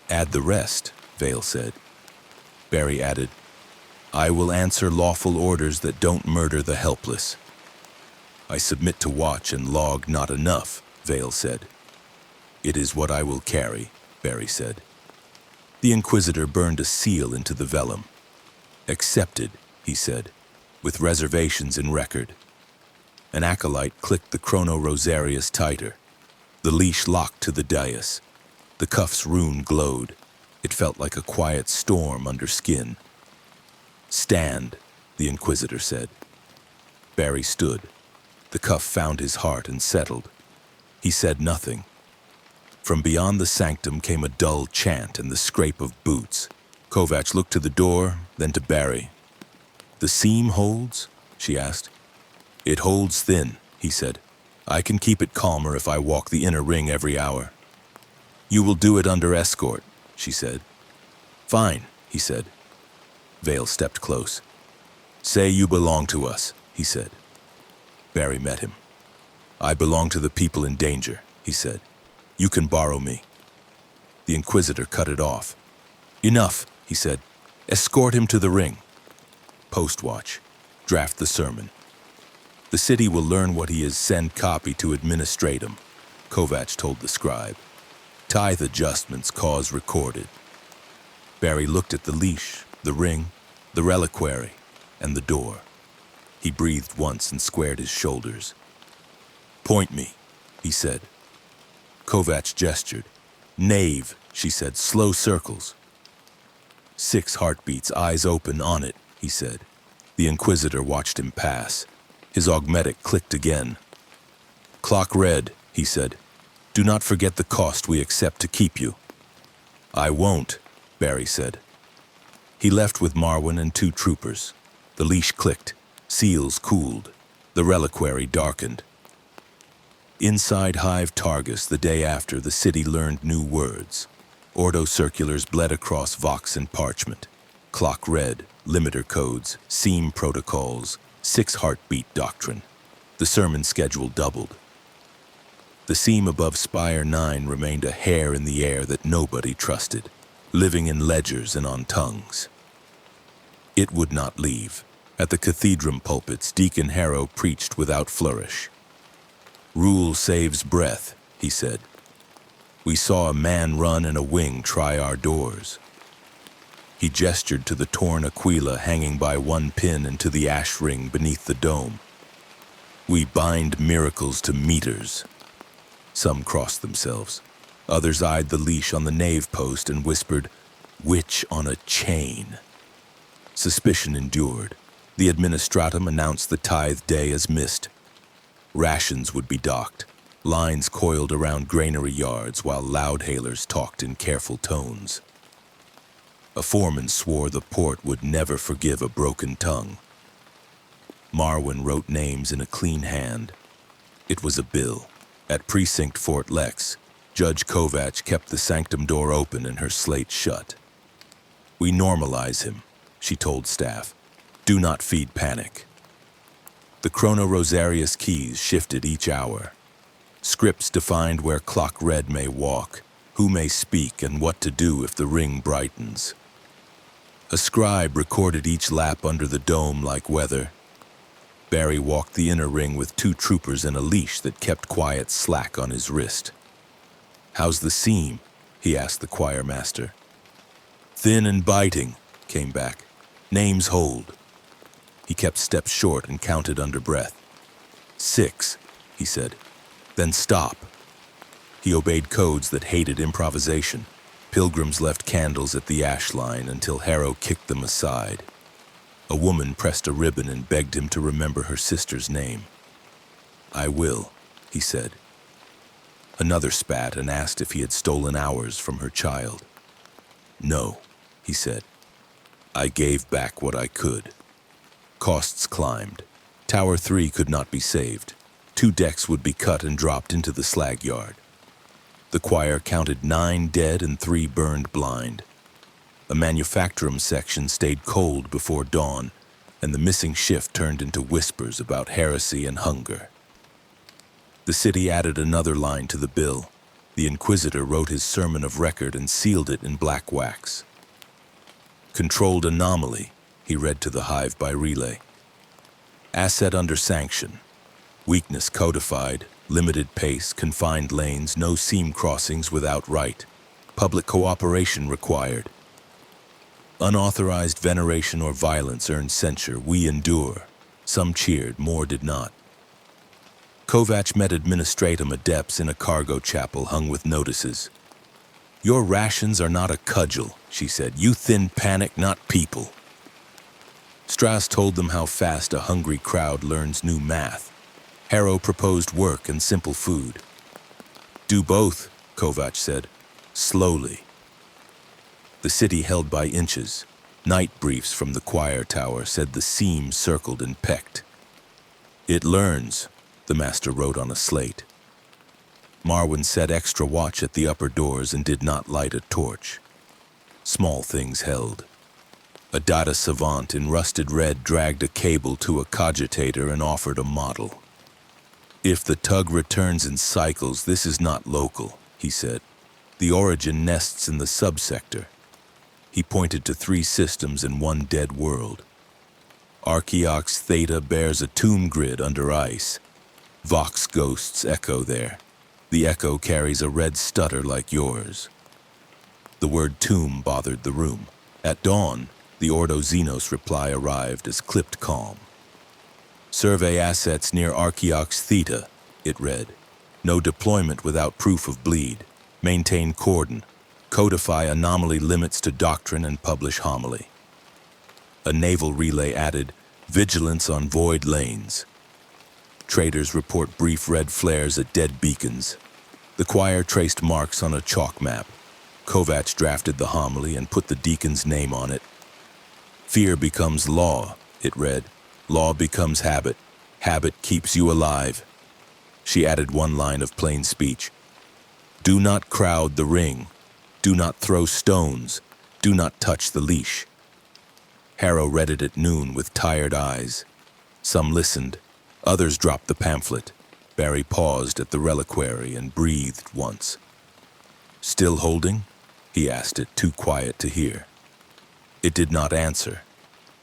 "Add the rest," Vale said. Barry added, "I will answer lawful orders that don't murder the helpless." "I submit to watch and log not enough," Vale said. "It is what I will carry," Barry said. The Inquisitor burned a seal into the vellum. "Accepted," he said, "with reservations in record." An acolyte clicked the Chrono Rosarius tighter. The leash locked to the dais. The cuff's rune glowed. It felt like a quiet storm under skin. "Stand," the Inquisitor said. Barry stood. The cuff found his heart and settled. He said nothing. From beyond the sanctum came a dull chant and the scrape of boots. Kovacs looked to the door, then to Barry. "The seam holds?" she asked. "It holds thin," he said. "I can keep it calmer if I walk the inner ring every hour." "You will do it under escort," she said. "Fine," he said. Vale stepped close. "Say you belong to us," he said. Barry met him. "I belong to the people in danger," he said. "You can borrow me." The Inquisitor cut it off. "Enough," he said. "Escort him to the ring. Postwatch. Draft the sermon. The city will learn what he is, send copy to administratum," Kovacs told the scribe. "Tithe adjustments cause recorded." Barry looked at the leash, the ring, the reliquary, and the door. He breathed once and squared his shoulders. "Point me," he said. Kovacs gestured. "Knave," she said, "slow circles." 6 heartbeats, eyes open, on it, he said. The Inquisitor watched him pass. His augmetic clicked again. "Clock red," he said. "Do not forget the cost we accept to keep you." "I won't," Barry said. He left with Marwyn and 2 troopers. The leash clicked. Seals cooled. The reliquary darkened. Inside Hive Targus, the day after, the city learned new words. Ordo circulars bled across Vox and parchment. Clock red, limiter codes, seam protocols, 6 heartbeat doctrine. The sermon schedule doubled. The seam above Spire 9 remained a hair in the air that nobody trusted, living in ledgers and on tongues. It would not leave. At the cathedral pulpits, Deacon Harrow preached without flourish. "Rule saves breath," he said. "We saw a man run and a wing try our doors." He gestured to the torn Aquila hanging by one pin and to the ash ring beneath the dome. "We bind miracles to meters." Some crossed themselves. Others eyed the leash on the nave post and whispered, "Witch on a chain." Suspicion endured. The administratum announced the tithe day as missed. Rations would be docked. Lines coiled around granary yards while loudhailers talked in careful tones. A foreman swore the port would never forgive a broken tongue. Marwyn wrote names in a clean hand. It was a bill. At Precinct Fort Lex, Judge Kovacs kept the sanctum door open and her slate shut. "We normalize him," she told staff. "Do not feed panic." The Chrono Rosarius keys shifted each hour. Scripts defined where Clock Red may walk, who may speak, and what to do if the ring brightens. A scribe recorded each lap under the dome like weather. Barry walked the inner ring with 2 troopers and a leash that kept quiet slack on his wrist. "How's the seam?" he asked the choir master. "Thin and biting," came back. "Names hold." He kept steps short and counted under breath. 6, he said. "Then stop." He obeyed codes that hated improvisation. Pilgrims left candles at the ash line until Harrow kicked them aside. A woman pressed a ribbon and begged him to remember her sister's name. "I will," he said. Another spat and asked if he had stolen hours from her child. "No," he said. "I gave back what I could." Costs climbed. Tower 3 could not be saved. 2 decks would be cut and dropped into the slag yard. The choir counted 9 dead and 3 burned blind. A manufacturum section stayed cold before dawn, and the missing shift turned into whispers about heresy and hunger. The city added another line to the bill. The Inquisitor wrote his sermon of record and sealed it in black wax. Controlled anomaly, he read to the hive by relay. Asset under sanction. Weakness codified, limited pace, confined lanes, no seam crossings without right. Public cooperation required. Unauthorized veneration or violence earned censure. We endure. Some cheered, more did not. Kovac met administratum adepts in a cargo chapel hung with notices. Your rations are not a cudgel, she said. You thin panic, not people. Strass told them how fast a hungry crowd learns new math. Harrow proposed work and simple food. Do both, Kovac said. Slowly. The city held by inches. Night briefs from the choir tower said the seam circled and pecked. It learns, the master wrote on a slate. Marwin set extra watch at the upper doors and did not light a torch. Small things held. A data savant in rusted red dragged a cable to a cogitator and offered a model. If the tug returns in cycles, this is not local, he said. The origin nests in the subsector. He pointed to 3 systems and 1 dead world. Archeox Theta bears a tomb grid under ice. Vox ghosts echo there. The echo carries a red stutter like yours. The word tomb bothered the room. At dawn, the Ordo Xenos reply arrived as clipped calm. Survey assets near Archeox Theta, it read. No deployment without proof of bleed. Maintain cordon. Codify anomaly limits to doctrine and publish homily. A naval relay added, vigilance on void lanes. Traders report brief red flares at dead beacons. The choir traced marks on a chalk map. Kovac drafted the homily and put the deacon's name on it. Fear becomes law, it read. Law becomes habit. Habit keeps you alive. She added 1 line of plain speech. Do not crowd the ring. Do not throw stones. Do not touch the leash. Harrow read it at noon with tired eyes. Some listened. Others dropped the pamphlet. Barry paused at the reliquary and breathed once. Still holding? He asked it, too quiet to hear. It did not answer.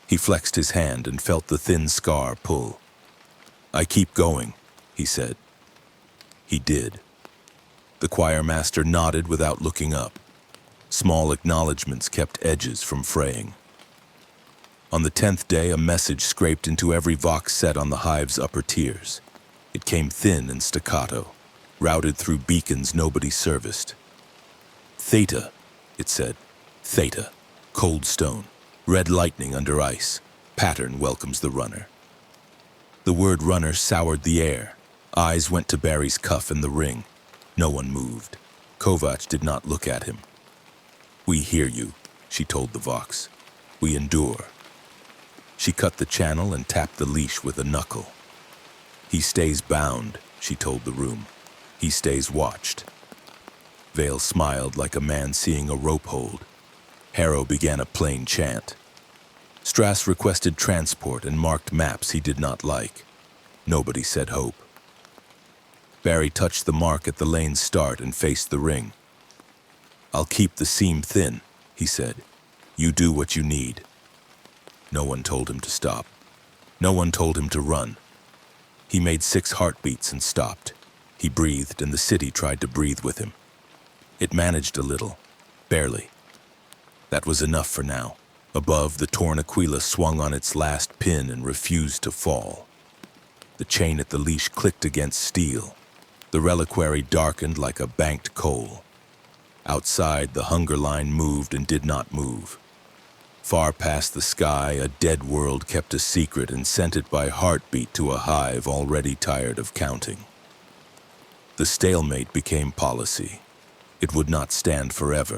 He flexed his hand and felt the thin scar pull. I keep going, he said. He did. The choir master nodded without looking up. Small acknowledgments kept edges from fraying. On the 10th day, a message scraped into every vox set on the hive's upper tiers. It came thin and staccato, routed through beacons nobody serviced. Theta, it said. Theta. Cold stone. Red lightning under ice. Pattern welcomes the runner. The word runner soured the air. Eyes went to Barry's cuff and the ring. No one moved. Kovac did not look at him. We hear you, she told the vox. We endure. She cut the channel and tapped the leash with a knuckle. He stays bound, she told the room. He stays watched. Vale smiled like a man seeing a rope hold. Harrow began a plain chant. Strass requested transport and marked maps he did not like. Nobody said hope. Barry touched the mark at the lane's start and faced the ring. I'll keep the seam thin, he said. You do what you need. No one told him to stop. No one told him to run. He made 6 heartbeats and stopped. He breathed, and the city tried to breathe with him. It managed a little, barely. That was enough for now. Above, the torn Aquila swung on its last pin and refused to fall. The chain at the leash clicked against steel. The reliquary darkened like a banked coal. Outside, the hunger line moved and did not move. Far past the sky, a dead world kept a secret and sent it by heartbeat to a hive already tired of counting. The stalemate became policy. It would not stand forever.